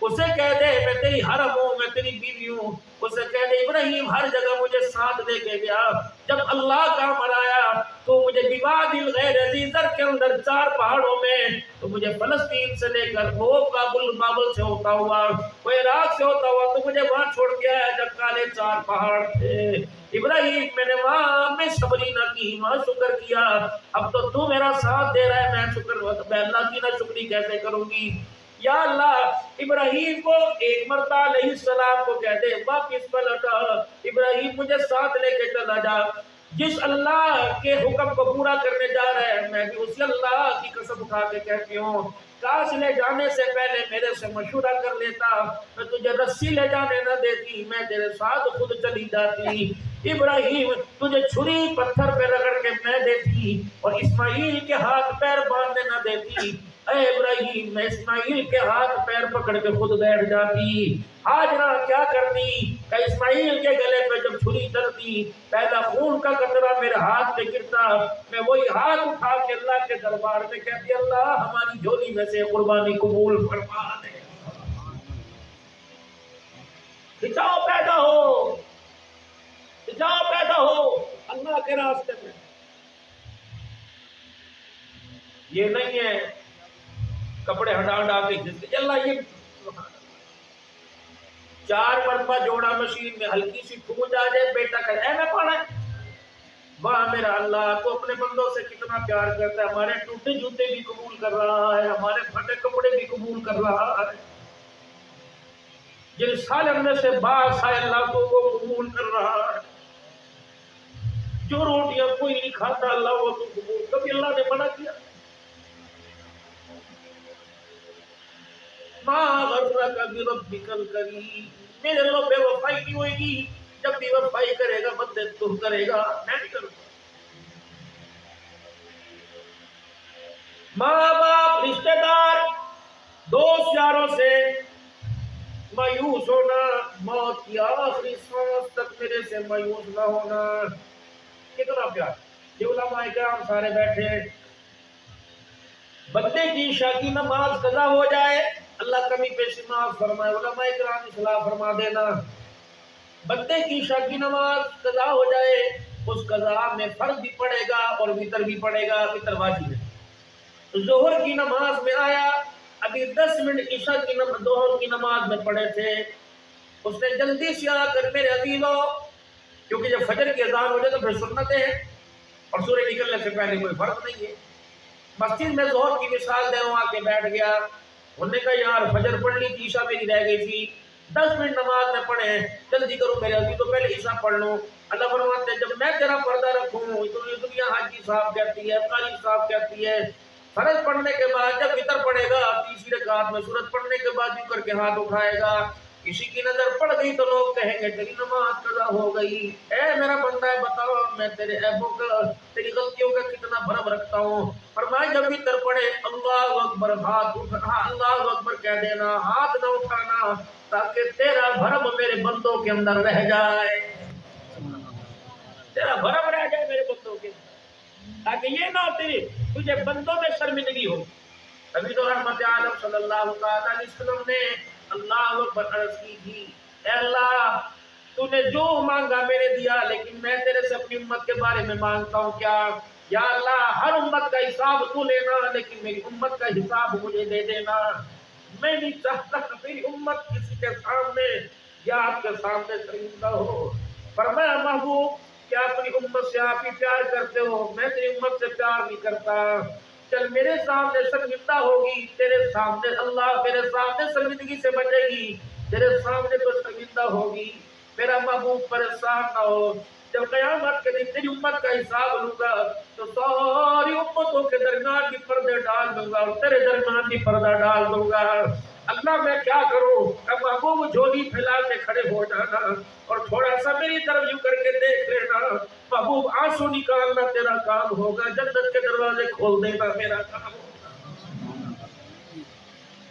اسے کہہ دے میں تیری حرم ہوں، میں تیری بیوی ہوں. اسے کہہ دے ابراہیم ہر جگہ مجھے ساتھ لے کے گیا. جب اللہ کا امر آیا تو مجھے بوادی الغیر عزیزر کے اندر 4 پہاڑوں میں، تو مجھے فلسطین سے لے کر وہ بابل سے ہوتا ہوا، وہ عراق سے ہوتا ہوا، تو مجھے وہاں چھوڑ کے آیا جب کالے 4 پہاڑ تھے. ابراہیم میں نے وہاں میں صبری نہ کی، وہاں شکر کیا. اب تو میرا ساتھ دے رہا ہے، میں شکر میں اللہ کی نہ شکری کیسے کروں گی. یا اللہ ابراہیم کو ایک مرتبہ علیہ السلام کو کہہ دے واپس پلٹا. ابراہیم مجھے ساتھ لے کے چلا جا. جس اللہ کے حکم کو پورا کرنے جا رہا ہے میں بھی اسی اللہ کی قسم کھا کے کہتی ہوں کاش لے جانے سے پہلے میرے سے مشورہ کر لیتا. میں تجھے رسی لے جانے نہ دیتی، میں تیرے ساتھ خود چلی جاتی. ابراہیم تجھے چھری پتھر پہ رگڑ کے میں دیتی اور اسماعیل کے ہاتھ پیر باندھنے نہ دیتی. اے ابراہیم میں اسماعیل کے ہاتھ پیر پکڑ کے خود بیٹھ جاتی. ہاجرہ کیا کرتی کہ اسماعیل کے گلے پہ جب چھری چلتی پہلا خون کا قطرہ میرے ہاتھ پہ گرتا، میں وہی ہاتھ اٹھا کے اللہ کے دربار میں کہتی اللہ ہماری جھولی میں سے قربانی قبول فرما دے. کھچاؤ پیدا ہو، کھچاؤ پیدا ہو اللہ کے راستے میں. یہ نہیں ہے کپڑے ہٹا کے کھینچتے اللہ. یہ 4 مرتبہ جوڑا مشین میں ہلکی سی کھوج آ جائے بیٹا کہ اے میں پڑھا ہے. واہ میرا اللہ تو اپنے بندوں سے کتنا پیار کرتا ہے. ہمارے ٹوٹے جوتے بھی قبول کر رہا ہے، ہمارے پھٹے کپڑے بھی قبول کر رہا ہے. جن سالم میں سے باس ہے اللہ کو وہ قبول کر رہا ہے. جو روٹیاں کوئی نہیں کھاتا اللہ وہ تو قبول. کبھی اللہ نے منع کیا؟ ماں غرک بربک الکریم. میرے رب بے وفائی نہیں ہوئے گی. جب بھی وفائی کرے گا بندے تو کرے گا، میں نہیں کروں. ماں باپ رشتہ دار دوست یاروں سے مایوس ہونا، موت کی آخری سانس تک میرے سے مایوس نہ ہونا. کتنا پیار. یہ علماء کرام سارے بیٹھے. بندے کی عشاء کی نماز قضا ہو جائے اللہ کمی پیشی معاف فرمائے. علماء کرام اصلاح فرما دینا. بندے کی عشاء کی نماز قضا ہو جائے اس قضا میں فرض بھی پڑے گا اور وتر بھی پڑے گا. وتر واجب ہے. ظہر کی نماز میں آیا ابھی 10 منٹ عشاء کی ظہر کی نماز میں پڑھے تھے. اس نے جلدی سے آ کر میرے عزیزوں، کیونکہ جب فجر کی اذان ہو جائے تو پھر سنتیں ہیں اور سورج نکلنے سے پہلے کوئی فرض نہیں ہے. مسجد میں ظہر کی مثال دے رہا کے بیٹھ گیا. انہوں نے کہا یار فجر پڑھ لی تھی، عشاء میری رہ گئی تھی، 10 منٹ نماز میں پڑھے ہیں، جلدی کرو میرے عزیز تو پہلے عشاء پڑھ لو. اللہ فرماتے ہیں جب میں تیرا پردہ رکھوں تو یہ دنیا حاجی صاحب کہتی ہے، قاری صاحب کہتی ہے فرض پڑھنے کے بعد جب وتر پڑھے گا تیسری رکعت میں سورت پڑھنے کے بعد یوں کر کے ہاتھ اٹھائے گا، کسی کی نظر پڑ گئی تو لوگ کہیں گے تیری نماز قضا ہو گئی۔ اے میرا بندہ ہے بتاؤ میں تیرے عیبوں کا تیری غلطیوں کا کتنا بھرم رکھتا ہوں۔ فرمایا جب وتر پڑھے اللہ اکبر ہاتھ اٹھا، اللہ اکبر کہہ دینا، ہاتھ نہ اٹھانا تاکہ تیرا بھرم میرے بندوں کے اندر رہ جائے، تیرا بھرم رہ جائے میرے بندوں کے اندر، تاکہ یہ نہ ہو تجھے بندوں میں شرمندگی ہو۔ نبی تو رحمت عالم صلی اللہ علیہ وسلم نے اللہ اکبر عرض کی تھی، اے اللہ تو نے جو مانگا میں نے دیا، لیکن میں تیرے سے اپنی امت کے بارے میں مانگتا ہوں کیا؟ یا اللہ ہر امت کا حساب تو لینا، لیکن میری امت کا حساب مجھے دے دینا۔ میں نہیں چاہتا کہ میری امت کسی کے سامنے یا آپ کے سامنے شرمندہ ہو۔ فرمایا محبوب کیا اپنی امت سے آپ ہی پیار کرتے ہو؟ میں تیری امت سے پیار نہیں کرتا۔ چل میرے سامنے شرمندہ ہوگی، تیرے سامنے اللہ میرے سامنے شرمندگی سے بچے گی، تیرے سامنے تو شرمندہ ہوگی۔ میرا محبوب پریشان نہ ہو، جب قیامت کے دن تیری امت کا حساب لوں گا تو ساری امتوں کے درمیان بھی پردے ڈال دوں گا اور تیرے درمیان بھی پردہ ڈال دوں گا۔ اللہ میں کیا کروں؟ اب محبوب جھولی پھیلا کے کھڑے ہو جانا اور تھوڑا سا میری طرف یوں کر کے دیکھ لینا۔ محبوب آنسو نکالنا تیرا کام ہوگا، جنت کے دروازے کھول دینا میرا کام ہوگا۔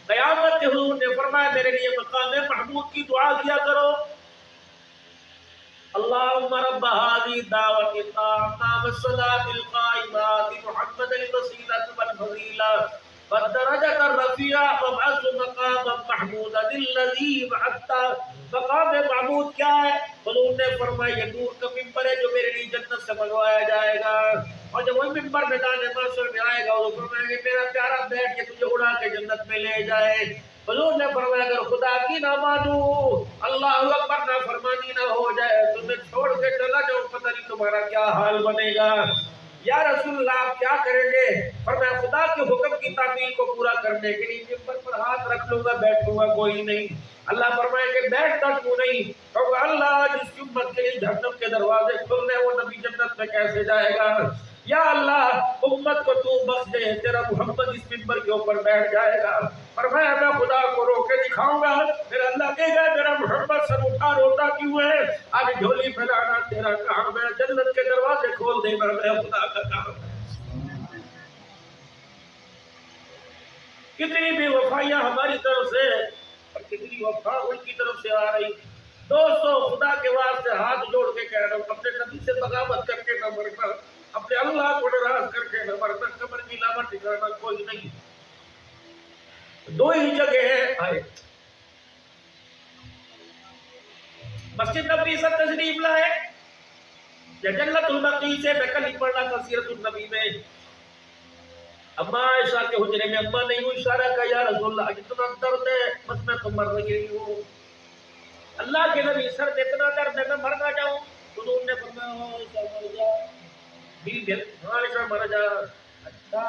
قیامت کے حضور نے فرمایا میرے لیے مقام محمود کی دعا کیا کرو، اللہم رب هذه الدعوة التامة والصلاة القائمة محمد الوسيلة والفضيلة والدرجة الرفيعة وابعثه مقاما محمودا الذي وعدته۔ مقام محمود کیا ہے؟ حضور نے فرمایا یہ نور کا ممبر ہے جو میرے لیے جنت سے منگوایا جائے گا، اور جب وہ ممبر میدان محشر میں آئے گا وہ فرمائے کہ میرا پیارا بیٹھ کے تجھے اڑا کے جنت میں لے جائے۔ حضور نے فرمایا اگر خدا کی نہ مانوں، اللہ اکبر نہ فرمانی نہ ہو جائے تو میں چھوڑ کے چلا جاؤں، پتہ نہیں تمہارا کیا حال بنے گا۔ یا رسول اللہ آپ کیا کریں گے؟ فرمایا خدا کے حکم کی تعمیل کو پورا کرنے کے لیے ممبر پر ہاتھ رکھ لوں گا، بیٹھوں گا کوئی نہیں۔ اللہ فرمائے کہ بیٹھتا کیوں نہیں؟ کہوں اللہ جس کی امت کے لیے جہنم کے دروازے کھلنے وہ نبی جنت میں کیسے جائے گا؟ یا اللہ امت کو تو بخش دے، تیرا محمد اس ممبر کے اوپر بیٹھ جائے گا۔ فرمایا میں خدا کو رو کے دکھاؤں گا، میرا اللہ کہے گا میرا محمد سر اٹھا روتا کیوں ہے؟ آج جھولی پھیلانا تیرا کام ہے، جنت کے دروازے کھول دینا میرا خدا کا کام ہے۔ کتنی بھی وفائیاں ہماری طرف سے اور کتنی وفا ان کی طرف سے آ رہی۔ دوستو خدا کے واسطے ہاتھ جوڑ کے کہہ رہا ہوں اپنے نبی سے بغاوت کر کے نہ مرنا، اپنے اللہ کو ناراض کر کے نہ مرنا، قبر کی لاوت ٹھکانا کوئی نہیں۔ دو ہی جگہ ہے مسجد نبی سے تشریف لائے یا جنت البقیع سے، میں کل ہی پڑھنا تھا سیرت النبی میں، اما عائشہ کے حجرے میں اما نے یوں اشارہ کہا یا رسول اللہ اتنا درد ہے بس میں تو مر رہی ہوں۔ اللہ کے نبی سر میں اتنا درد ہے میں مر نہ جاؤں؟ حضور نے فرمایا عائشہ مر جا، بیوی عائشہ مر جا۔ اچھا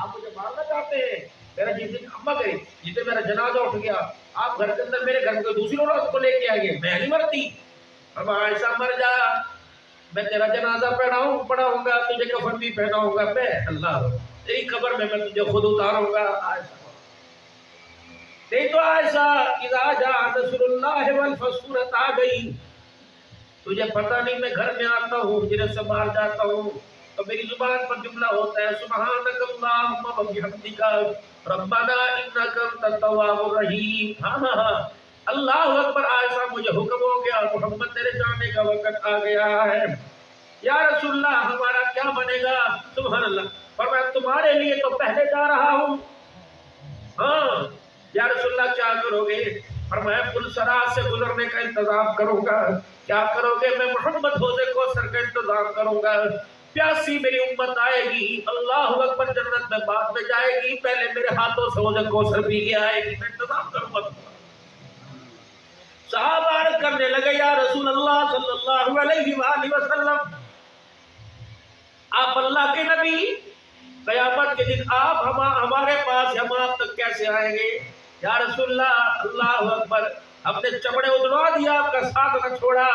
آپ مجھے مارنا چاہتے ہیں؟ میرا جس دن اما گئی جس دن میرا جنازہ اٹھ گیا آپ گھر کے اندر میرے گھر میں دوسری عورت کو لے کے آئے، میں نہیں مرتی۔ اب عائشہ مر جا، میں تیرا جنازہ پڑھاؤں گا، تجھے کفن بھی پہناؤں گا، میں اللہ تیری قبر میں تجھے خود اتاروں گا۔ نہیں تو عائشہ اذا جاء نصر اللہ والفتح آ گئی، تجھے پتہ نہیں میں گھر میں آتا ہوں ہجرت سے باہر جاتا ہوں تو میری زبان پر جملہ ہوتا ہے سبحانک اللہم وبحمدک ربنا انک انت التواب الرحیم۔ ہاں اللہ اکبر، عائشہ مجھے حکم ہو گیا محمد تیرے جانے کا وقت آ گیا ہے۔ یا رسول اللہ ہمارا کیا بنے گا؟ سبحان اللہ، فرمایا تمہارے لیے تو پہلے جا رہا ہوں۔ ہاں یا رسول اللہ کیا کرو گے؟ فرمایا پل صراط سے گزرنے کا انتظام کروں گا۔ کیا کرو گے؟ میں محمد حوض کوثر کا انتظام کروں گا، پیاسی میری امت آئے گی، اللہ اکبر جنت میں بعد میں جائے گی، پہلے میرے ہاتھوں سے حوض کوثر پی کے آئے گی، میں انتظام کروں گا۔ صحابہ عرض کرنے لگے یا رسول اللہ صلی اللہ علیہ وآلہ وسلم آپ اللہ کے نبی، قیامت کے دن آپ ہمارے پاس ہم آپ تک کیسے آئیں گے؟ یا رسول اللہ اللہ اکبر، اپنے چمڑے اتروا دیا آپ کا ساتھ نہ چھوڑا،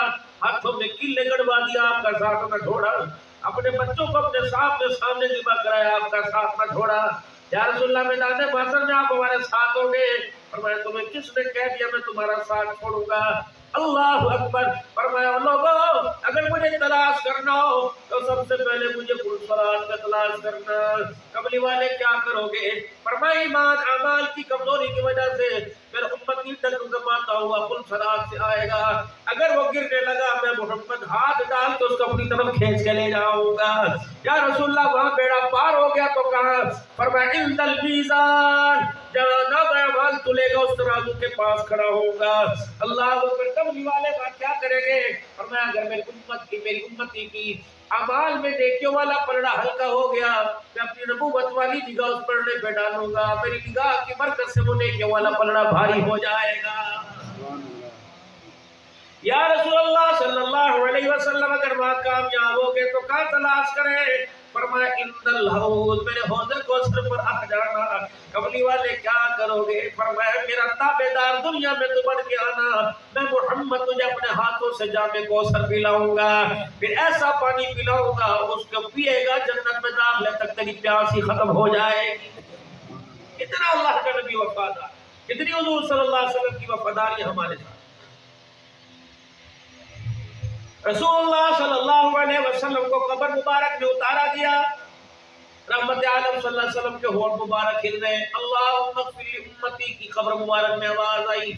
ہاتھوں میں کلے گڑوا دیا آپ کا ساتھ نہ چھوڑا۔ اپنے بچوں کو اپنے سامنے ذبح کرایا، آپ کا ساتھ نہ چھوڑا۔ یا رسول اللہ میدان محشر میں آپ ہمارے ساتھ ہوں گے۔ فرمایا تمہیں کس نے کہہ دیا میں تمہارا ساتھ چھوڑوں گا؟ اللہ اکبر۔ فرمایا لوگوں اگر مجھے تلاش کرنا ہو تو سب سے پہلے مجھے پرسرات کا تلاش کرنا۔ کملی والے کیا کرو گے؟ فرمایا ایمان اعمال کی کمزوری کی وجہ سے پھر امتی ڈگمگاتا ہوا پرسرات سے آئے گا۔ اگر وہ گرنے لگا میں محمد ہاتھ ڈال کے اس کو اپنی طرف کھینچ کے لے جاؤں گا۔ یا رسول اللہ وہاں بیڑا پار ہو گیا تو کہا؟ فرمایا عند المیزان، جہاں نام اعمال تلے گا اس ترازو کے پاس کھڑا ہوگا۔ اللہ اکبر۔ کملی والے بات کیا کریں گے؟ فرمایا اگر میری امتی کی اعمال میں نیکیوں والا پلڑا ہلکا ہو گیا میں اپنی نبوت والی نگاہ اس پلڑے پہ ڈالوں گا، میری نگاہ کی برکت سے وہ نیکیوں والا پلڑا بھاری ہو جائے گا۔ یا رسول اللہ صلی اللہ علیہ وسلم اگر وہاں کامیاب ہو گئے تو کہاں تلاش کریں؟ فرمایا عند الحوض، میرے حوض کوثر پر آ جانا۔ کملی والے کیا کرو گے؟ فرمایا میرا تابعدار دنیا میں تو بن کے آنا، میں محمد تجھے اپنے ہاتھوں سے جام کوثر پلاؤں گا، پھر ایسا پانی پلاؤں گا اس کو پیے گا جنت میں داخلے تک تیری پیاس ہی ختم ہو جائے گی۔ کتنا اللہ کا نبی وفادار، کتنی حضور صلی اللہ علیہ وسلم کی وفاداری ہمارے ساتھ۔ رسول اللہ صلی اللہ علیہ وسلم کو قبر مبارک میں اتارا گیا، رحمت عالم صلی اللہ علیہ وسلم کے ہونٹ مبارک ہل رہے، اللہم اغفر لامتی کی قبر مبارک میں آواز آئی۔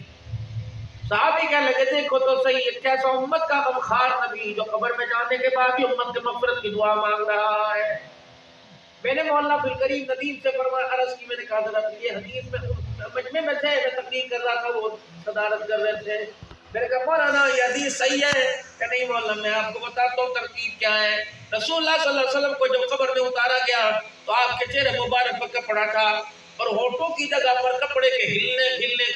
صحابی کہنے لگے دیکھو تو صحیح ایک کیسا امت کا غمخوار نبی جو قبر میں جانے کے بعد بھی امت کے مغفرت کی دعا مانگ رہا ہے۔ میں نے مولانا عبدالکریم ندیم سے فرمایا عرض کی، میں نے کہا حضرت یہ حدیث میں مجمع میں تھے، میں تقریر کر رہا تھا، وہ صدارت کر رہے تھے، میں نے کہا مولانا یہ حدیث صحیح ہے کہ نہیں؟ مولانا میں آپ کو بتاتا ہوں ترتیب کیا ہے۔ رسول اللہ صلی اللہ علیہ وسلم کو جب قبر میں اتارا گیا تو آپ کے چہرے مبارک پر کپڑا تھا اور ہونٹوں کی جگہ پر کپڑے کے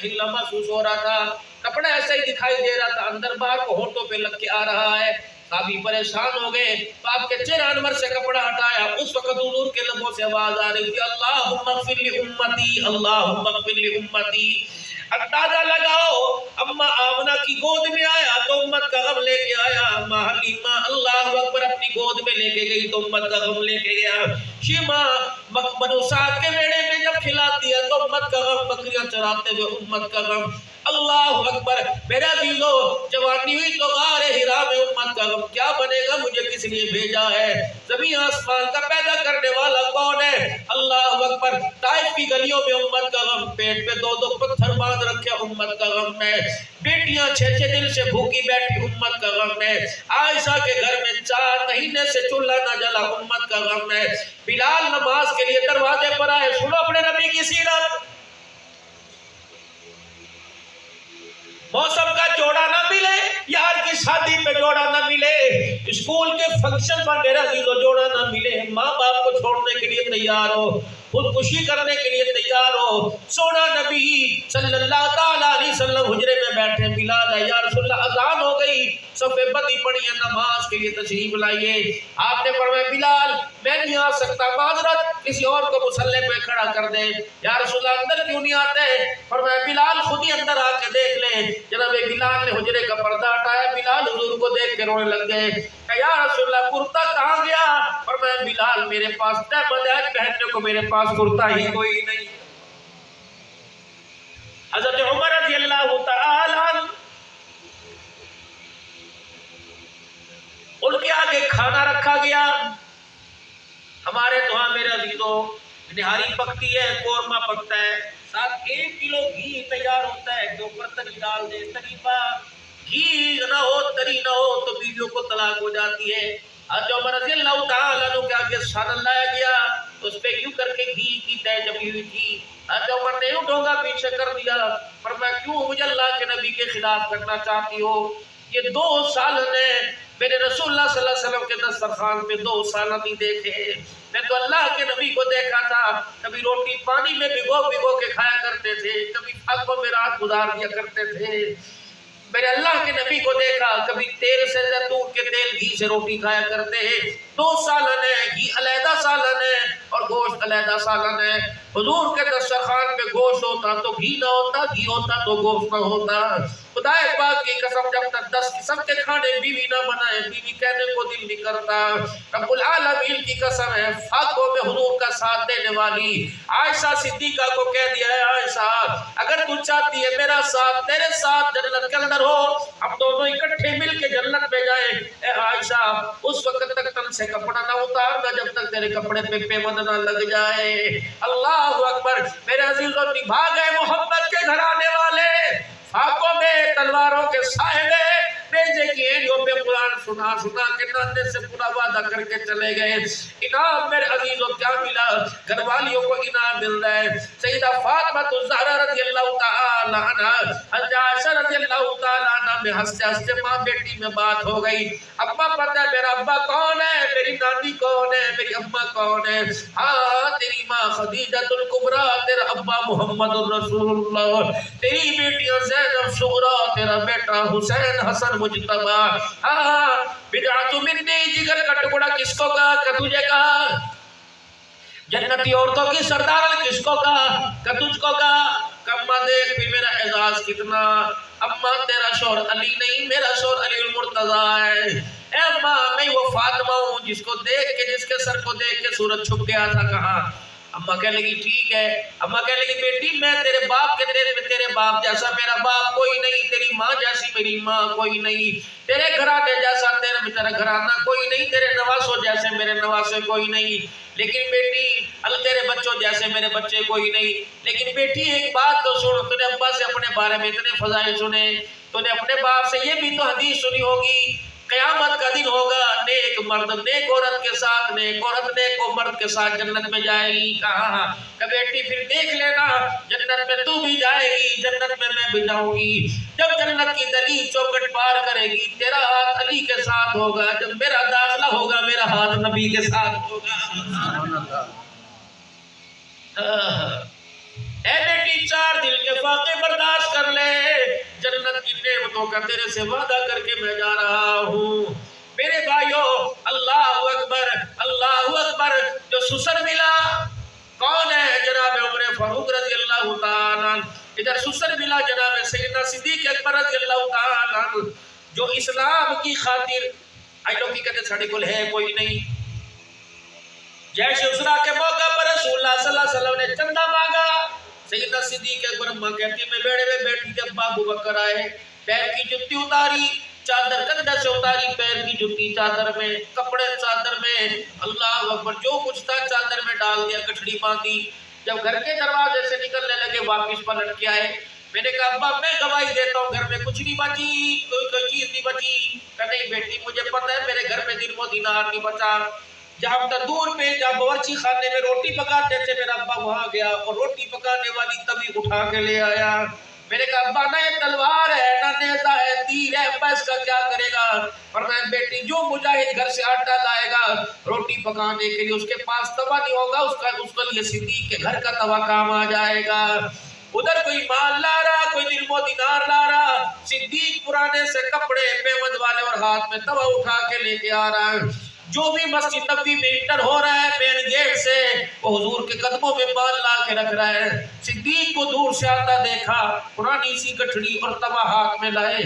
ہلنا محسوس ہو رہا تھا، کپڑا ایسا ہی دکھائی دے رہا تھا، اندر باہر کو ہونٹوں پہ لگ کے آ رہا ہے۔ صحابی پریشان ہو گئے تو آپ کے چہرے انور سے کپڑا ہٹایا، اس وقت حضور کے لبوں سے آواز آ رہی تھی اللہم اغفر لامتی، اللہم اغفر لامتی۔ اندازہ لگاؤ اما آمنہ کی گود میں آیا تو امت کا غم لے کے آیا، اما حلیمہ اللہ اکبر اپنی گود میں لے کے گئی تو امت کا غم لے کے گیا، شیما بنو سعد کے بیڑے میں جب کھلاتی ہے تو امت کا غم، بکریاں چراتے ہوئے امت کا غم۔ اللہ اکبر۔ میرا عزیزو جوانی ہوئی تو غار ہرا میں امت کا غم، کیا بنے گا؟ مجھے کس لیے بھیجا ہے؟ زمین آسمان کا پیدا کرنے والا کون ہے؟ اللہ اکبر۔ طائف کی گلیوں میں امت کا غم، پیٹ پہ دو دو پتھر باندھ رکھے امت کا غم ہے، بیٹیاں 6 دن سے بھوکی بیٹھی امت کا غم ہے، عائشہ کے گھر میں 4 مہینے سے چولہا نہ جلا امت کا غم ہے، بلال نماز کے لیے دروازے پر آئے، سنو اپنے نبی کی سیرت، موسم کا جوڑا نہ ملے، یار کی شادی پہ جوڑا نہ ملے، اسکول کے فنکشن پر میرا عزیزو جوڑا نہ ملے، ماں باپ کو چھوڑنے کے لیے تیار ہو، خودکشی کرنے کے لیے تیار ہو، سونا نبی صلی اللہ تعالیٰ علیہ وسلم حجرے میں بیٹھے، بلال ہے یا رسول اللہ اذان ہو گئی، صفے بندی پڑی ہے، نماز کے لیے تشریف لائیے۔ آپ نے فرمایا بلال میں نہیں آ سکتا، معذرت کسی اور کو مصلی پہ کھڑا کر دے۔ یا رسول اللہ اندر کیوں نہیں آتے؟ فرمایا بلال خود ہی اندر آ کے دیکھ لیں۔ جناب بلال نے حجرے کا پردہ ہٹایا، بلال حضور کو دیکھ کے رونے لگ گئے کہ یا رسول اللہ کرتا کہاں گیا؟ فرمایا بلال میرے پاس تہمت ہے پہننے کو، میرے پاس کرتا ہی کوئی نہیں۔ حضرت عمر رضی اللہ تعالی عنہ ان کے آگے کھانا رکھا گیا، ہمارے تو ہاں میرے عزیزو نہاری پکتی ہے، قورمہ پکتا ہے، ساتھ 1 کلو گھی تیار ہوتا ہے، 2 برتن ڈال دے، تقریبا گھی نہ ہو تری نہ ہو تو بیویوں کو طلاق ہو جاتی ہے۔ حضرت عمر رضی اللہ تعالیٰ عنہ کے آگے سالن لایا گیا تو اس پہ یوں کر کے گھی کی تہ جمی ہوئی تھی، حضرت عمر نے یوں ڈھونگا پیچھے کر دیا، فرمایا کیوں مجھے اللہ کے نبی کے خلاف کرنا چاہتی ہو؟ یہ 2 سالن ہیں، میرے رسول اللہ صلی اللہ علیہ وسلم کے دسترخوان پہ 2 سالن نہیں دیکھے، میں تو اللہ کے نبی کو دیکھا تھا، کبھی روٹی پانی میں بھگو کے کھایا کرتے تھے، کبھی پھاگوں میں رات گزار دیا کرتے تھے، میرے اللہ کے نبی کو دیکھا کبھی تیل سے زیتون کے تیل گھی سے روٹی کھایا کرتے ہیں، 2 سالن ہے، گھی علیحدہ سالن ہے اور گوشت علیحدہ سالن ہے. حضور کے دسترخوان پہ گوشت ہوتا تو گھی نہ ہوتا, گھی ہوتا تو گوشت نہ ہوتا. خدا پاک کی قسم جب تک 10 قسم کے کھانے بیوی نہ بنائے بیوی کہنے کو دل نہیں کرتا. رب العالمین کی قسم ہے, فاقوں میں حضور کا ساتھ دینے والی عائشہ صدیقہ کو کہہ دیا ہے, عائشہ اگر تو چاہتی ہے میرا ساتھ تیرے ساتھ جنت کے اندر ہو, ہم دونوں اکٹھے مل کے جنت میں جائیں. اے عائشہ اس وقت تک تن سے کپڑا نہ اتارنا جب تک تیرے کپڑے پہ پیوند نہ لگ جائے. اللہ اکبر. میرے عزیزوں, نبھا گئے محمد کے گھرانے والے, فاقوں میں تلواروں کے سائے میں بیجے کی اینڈوں پہ قرآن سنا سنا کے نانے سے پورا وعدہ کر کے چلے گئے. انعام میرے عزیزوں کیا ملا؟ گھر والیوں کو انعام مل رہا ہے. سیدہ فاطمہ الزہرا رضی اللہ تعالی عنہ, حضرت عائشہ رضی اللہ تعالی عنہ میں ہنستے ہنستے ماں بیٹی میں بات ہو گئی. ابا پتہ ہے میرا ابا کون ہے, میری نانی کون ہے, میری اماں کون ہے؟ ہاں تیری ماں خدیجہ الکبریٰ, تیرا ابا محمد الرسول اللہ, تیری بیٹیاں زینب صغریٰ, تیرا بیٹا حسین حسن مجتبیٰ. ہاں بدعت منی, جگر کا ٹکڑا کس کو کہا کہ تجھے کہا, جنتی عورتوں کی سردار کس کو کہا کہ تجھ کو کہا. کما دیکھ بھی میرا اعزاز کتنا, اما تیرا شوہر علی نہیں, میرا شوہر علی المرتضیٰ ہے. اے اماں میں وہ فاطمہ ہوں جس کو دیکھ کے, جس کے سر کو دیکھ کے سورج چھپ گیا تھا. کہاں؟ اماں کہنے لگی ٹھیک ہے. اماں کہنے لگی بیٹی میں تیرے باپ کے تیرے باپ جیسا میرا باپ کوئی نہیں, تیری ماں جیسی میری ماں کوئی نہیں, تیرے گھرانے جیسا تیرا گھرانہ کوئی نہیں, تیرے نواسوں جیسے میرے نواسے کوئی نہیں. لیکن بیٹی تیرے بچوں جیسے میرے بچے کوئی نہیں. لیکن بیٹی ایک بات تو سن, تو نے ابا سے اپنے بارے میں اتنے فضائل سنے, تو نے اپنے باپ سے یہ بھی تو حدیث سنی ہوگی, قیامت کا دن ہوگا, نیک مرد نیک عورت کے ساتھ, نیک عورت نیک مرد کے ساتھ جنت میں جائے گی. کہاں کہ بیٹی پھر دیکھ لینا, جنت میں تو بھی جائے گی, جنت میں میں بھی جاؤں گی. جب جنت کی دہلیز چوکٹ پار کرے گی تیرا ہاتھ علی کے ساتھ ہوگا, جب میرا داخلہ ہوگا میرا ہاتھ نبی کے ساتھ ہوگا. اے بیٹی 4 دل کے فاقے برداشت کر لے, جنت کی نعمتوں کا تیرے سے وعدہ کر کے میں جا رہا ہوں. میرے بھائیو اللہ اکبر, اللہ اکبر. جو سسر ملا کون ہے؟ جناب عمر فاروق رضی اللہ تعالیٰ عنہ. ادھر سسر ملا جناب سیدنا صدیق اکبر رضی اللہ تعالیٰ عنہ, جو اسلام کی خاطر آئی لوگ کی کہتے ساڑھے کل ہے کوئی نہیں. جیش اسرا کے موقع پر رسول اللہ صلی اللہ علیہ وسلم نے چندہ مانگا. سیدنا صدیق اکبر اماں کہتی میں بیڑے میں بیٹھی جب ابو بکر آئے, پیر کی جتی اتاری, چادر کندھے سے اتاری, پیر کی جتی چادر میں, کپڑے چادر میں, اللہ اکبر جو کچھ تھا چادر میں ڈال دیا, کٹڑی باندھی. جب گھر کے دروازے سے نکلنے لگے واپس پلٹ کے آئے. میں نے کہا ابا میں گواہی دیتا ہوں گھر میں کچھ نہیں بچی, کوئی چیز نہیں بچی. کہ نہیں بیٹی مجھے پتہ ہے میرے گھر میں درہم و دینار نہیں بچا. جہاں تندور پہ جہاں باورچی خانے میں روٹی پکاتے تھے میرا ابا وہاں گیا اور روٹی پکانے والی توی اٹھا کے لے آیا. میں نے کہا ابا نہ یہ تلوار ہے, نہ نیزہ ہے, تیر ہے, ابا اس کا کیا کرے گا؟ فرمایا بیٹی جو مجاہد گھر سے آٹا لائے گا روٹی پکانے کے لیے, اس کے پاس توا نہیں ہوگا, اس کا لیے صدیق کے گھر کا توا کام آ جائے گا. ادھر کوئی مال لا رہا, کوئی درہم و دینار لا رہا, صدیق پرانے سے کپڑے پیوند والے اور ہاتھ میں توا اٹھا کے لے کے آ رہا ہے. جو بھی مسجد نبوی میں انٹر ہو رہا ہے مین گیٹ سے, وہ حضور کے قدموں میں مال لا کے رکھ رہا ہے. صدیق کو دور سے آتا دیکھا, پرانی سی گٹھڑی اور توا ہاتھ میں لائے.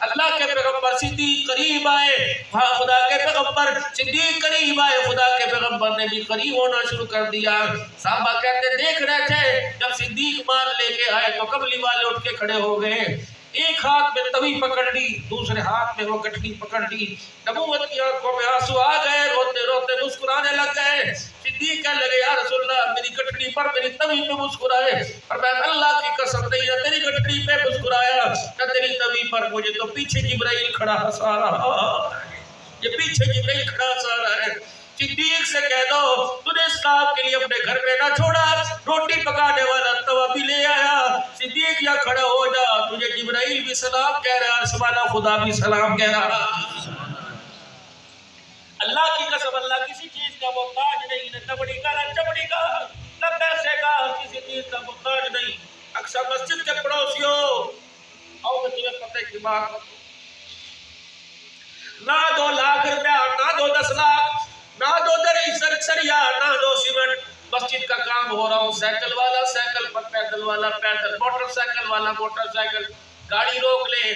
اللہ کے پیغمبر صدیق قریب آئے, خدا کے پیغمبر صدیق قریب آئے, خدا کے پیغمبر نے بھی قریب ہونا شروع کر دیا. صحابہ کہتے دیکھ رہے تھے, جب صدیق مال لے کے آئے تو قبلی والے اٹھ کے کھڑے ہو گئے. ایک ہاتھ میں توی پکڑ لی, دوسرے ہاتھ میں وہ گٹھڑی پکڑ لی. نبوت کی آنکھوں میں آنسو آ گئے, روتے روتے مسکرانے لگ گئے. صدیق کہنے لگے یا رسول اللہ میری گٹھڑی پر میری توی پہ مسکرائے. اور میں اللہ کی قسم نہیں ہے تیری گٹھڑی پہ مسکرایا نہ تیری توی پر, مجھے تو پیچھے جبرائیل کھڑا ہنسا رہا, یہ پیچھے جبرائیل کھڑا ہنسا رہا ہے. صدیق سے کہہ دو تو نے اس کام کے لیے اپنے گھر میں نہ چھوڑا, روٹی پکانے والا توا بھی لے آیا. صدیق یا کھڑا ہو جا, تجھے جبرائیل بھی سلام کہہ رہا, عرش والا خدا بھی سلام کہہ رہا. اللہ کی قسم اللہ کسی چیز کا محتاج نہیں, نہ کبڑی کا نہ چمڑی کا نہ پیسے کا, کسی چیز کا محتاج نہیں. اکثر مسجد کے پڑوسیوں اور تمہیں پتہ کی بات, نہ 2 لاکھ روپیہ, نہ 10 لاکھ, نہ 2 دری سریا, نہ 2 سیمنٹ, مسجد کا کام ہو رہا ہو، سائیکل والا سائیکل پر، پیدل والا پیدل، موٹر سائیکل والا موٹر سائیکل، گاڑی روک لے،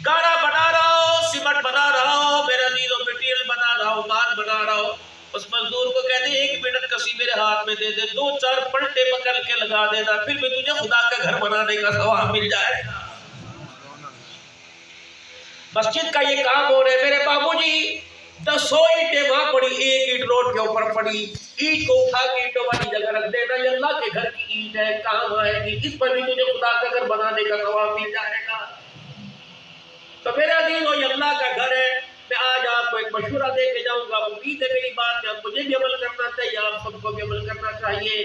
گاڑا بنا رہا ہو، سیمنٹ بنا رہا ہو، میرا نیلو مٹیریل بنا رہا ہو، مال بنا رہا ہو، اس مزدور کو کہتے ہیں 1 منٹ کسی میرے ہاتھ میں دے دے، 2-4 پلٹے پکڑ کے لگا دینا، پھر بھی تجھے خدا کا گھر بنانے کا ثواب مل جائے گا۔ مسجد کا یہ کام ہو رہے میرے بابو جی، 10 اینٹیں وہاں پڑی، 1 اینٹ روڈ کے اوپر پڑی، اینٹ کو اٹھا کے اینٹوں والی جگہ رکھ دینا، یہ اللہ کے گھر کی اینٹ ہے، کام آئے گی، اس پر بھی تجھے خدا کا گھر بنانے کا ثواب مل جائے گا۔ تو میرا دین وہ اللہ کا گھر ہے۔ میں آج آپ کو ایک مشورہ دے کے جاؤں گا، امید ہے میری بات میں مجھے بھی عمل کرنا چاہیے، آپ سب کو بھی عمل کرنا چاہیے۔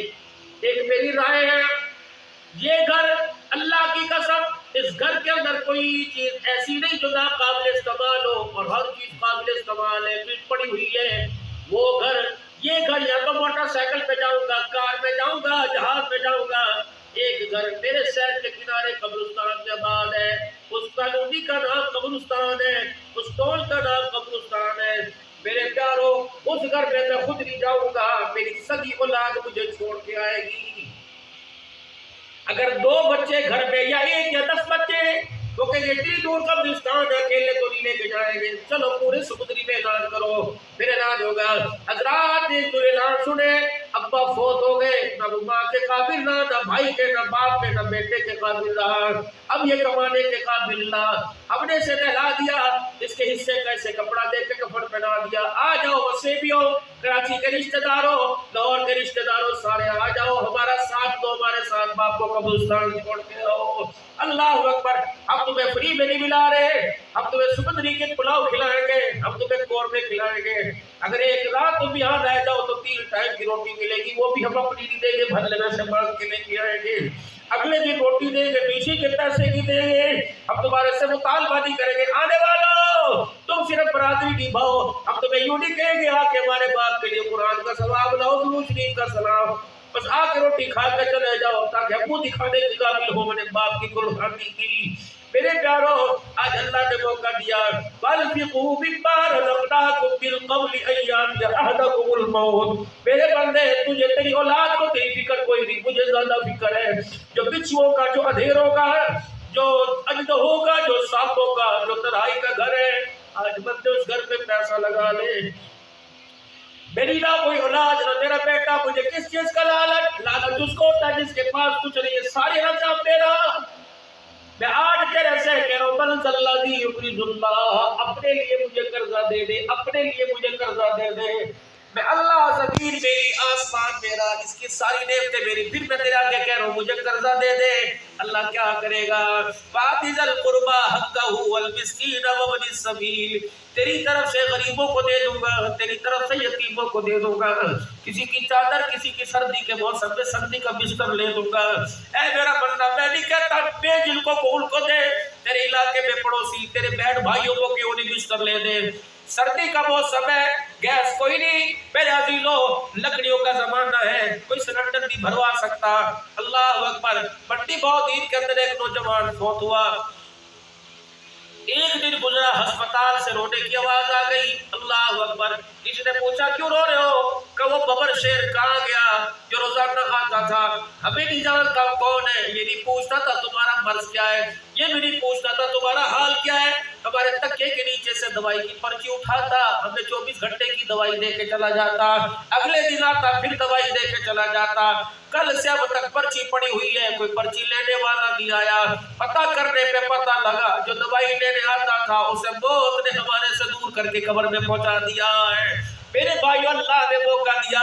ایک میری رائے ہے، یہ گھر اللہ کی قسم، اس گھر کے اندر کوئی چیز ایسی نہیں جو ناقابل استعمال ہو، اور ہر چیز قابل استعمال ہے، پھر پڑی ہوئی ہے وہ گھر۔ یہ گھر یا تو موٹر سائیکل پہ جاؤں گا، کار میں جاؤں گا، جہاز میں جاؤں گا، ایک گھر میرے شہر کے کنارے قبرستان کے بعد ہے، اس کالونی کا نام قبرستان ہے، اس ٹول کا نام قبرستان ہے۔ میرے پیارو، اس گھر میں میں خود نہیں جاؤں گا، میری سگی اولاد مجھے چھوڑ کے آئے گی۔ اگر 2 بچے گھر میں یا 1 یا 10 بچے، وہ کہیں گے اتنی دور قبرستان ہے، اکیلے تو نہیں لے کے جائیں گے، چلو پورے سمندری میں اعلان کرو، پھر اعلان ہوگا، حضرات نے جو اعلان سنے، ابا فوت ہو گئے، نہ وہ ماں کے قابل رہا، نہ بھائی کے، نہ باپ کے، نہ بیٹے کے قابل رہا، اب یہ کمانے کے قابل رہا، ہم نے اسے نہلا دیا، اس کے حصے کا اسے کپڑا دے کے کفن پہنا دیا، آ جاؤ وسیبیوں، کراچی کے رشتہ داروں، لاہور کے رشتہ داروں، سارے آ جاؤ، ہمارا ساتھ دو، ہمارے ساتھ باپ کو قبرستان چھوڑ کے آؤ۔ اللہ اکبر، ہم تمہیں فری میں نہیں ملا رہے، ہم تمہیں سمندری کے پلاؤ کھلائیں گے، ہم تمہیں قورمے کھلائیں گے، اگر ایک رات تم یہاں رہ جاؤ تو 3 ٹائم کی روٹی ملے گی، وہ بھی ہم اپنی نہیں دیں گے، بھلے میں سے مانگ کے لے کے آئیں گے، اگلے دن روٹی دیں گے، پیشی کے پیسے کی دیں گے، ہم تمہارے سے مطالبہ نہیں کریں گے، آنے والوں تم صرف برادری نبھاؤ، ہم تمہیں یوں نہیں کہیں گے آ کے ہمارے باپ کے لیے قرآن کا ثواب لاؤ، درود شریف کا سلام، بس آ کے روٹی کھا کے چلے جاؤ، تاکہ ہم منہ دکھانے کے قابل ہو میں نے باپ کی قربانی کی۔ میرے پیارو، آج اللہ نے موقع دیا، وَانفِقُوا مِمَّا رَزَقْنَاكُمْ مِن قَبْلِ أَن يَأْتِيَ أَحَدَكُمُ الْمَوْتُ۔ میرے بندے، تجھے تیری اولاد کو تیری فکر کوئی نہیں، مجھے زیادہ فکر ہے، جو بچھوؤں کا، جو اندھیروں کا، جو اجدہوں کا، جو سانپوں کا، جو تنہائی کا گھر ہے، آج بندے اس گھر پہ پیسہ لگا لے۔ میری نہ کوئی اولاد، نہ میرا بیٹا، مجھے کس چیز کا لالچ؟ لالچ اس کو ہوتا ہے جس کے پاس کچھ نہیں ہے، ساری رضا میرا۔ میں آج تیرے سے کہہ رہا ہوں، من ذا الذی یقرض اللہ، اپنے لیے مجھے قرضہ دے دے، اپنے لیے مجھے قرضہ دے دے، میں اللہ، زمین میری، آسمان میرا، اس کی ساری نعمتیں میری، پھر میں تیرے آگے کہہ رہا ہوں مجھے قرضہ دے دے۔ اللہ کیا کرے گا؟ فَآتِ ذَا الْقُرْبَىٰ حَقَّهُ وَالْمِسْكِينَ وَابْنِ السَّبِيلِ، تیری طرف سے غریبوں کو دے دوں گا، تیری طرف سے یتیموں کو دے دوں گا، کسی کی چادر، کسی کی سردی کے موسم میں سردی کا بستر لے دوں گا۔ اے میرا بندہ، میں نہیں کہتا بے جن کو ان کو دے، تیرے علاقے میں پڑوسی، تیرے بہن بھائیوں کو کیوں نہیں بستر لے دے؟ سردی کا موسم ہے، گیس کوئی نہیں، میرے عزیزو، لکڑیوں کا زمانہ ہے، کوئی سلنڈر نہیں بھروا سکتا۔ اللہ اکبر، بڑی بہت عید کے اندر ایک نوجوان فوت ہوا، ایک دن گزرا، ہسپتال سے رونے کی آواز آ گئی، اللہ اکبر، کسی نے پوچھا کیوں رو رہے ہو؟ کہ وہ ببر شیر کہاں گیا جو روزانہ آتا تھا، ہمیں نہیں جانتا کون ہے، یہ نہیں پوچھتا تھا تمہارا مرض کیا ہے، یہ بھی نہیں پوچھتا تھا تمہارا حال کیا ہے، ہمارے تکیے کے نیچے سے دوائی کی پرچی اٹھاتا، ہمیں 24 گھنٹے کی دوائی دے کے چلا جاتا، اگلے دن آتا پھر دوائی دے کے چلا جاتا، کل سے اب تک پرچی پڑی ہوئی ہے، کوئی پرچی لینے والا نہیں آیا، پتہ کرنے پہ پتہ لگا جو دوائی لینے آتا تھا اسے موت نے ہمارے سے دور کر کے قبر میں پہنچا دیا ہے۔ میرے بھائیو، اللہ نے موقع دیا،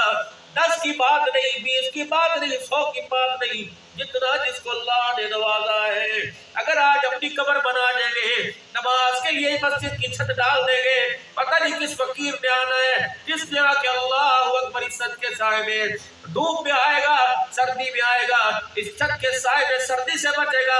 10 کی بات نہیں، 20 کی بات نہیں، 100 کی بات نہیں، جتنا جس کو اللہ نے نوازا ہے، اگر آج اپنی قبر بنا دیں گے، نماز کے لیے مسجد کی چھت ڈال دیں گے، پتہ نہیں کس فقیر نے آنا ہے، جس نے آ کے اللہ اکبر عزت کے سائے میں، دھوپ میں آئے گا، سردی میں آئے گا، اس چھت کے سائے میں سردی سے بچے گا،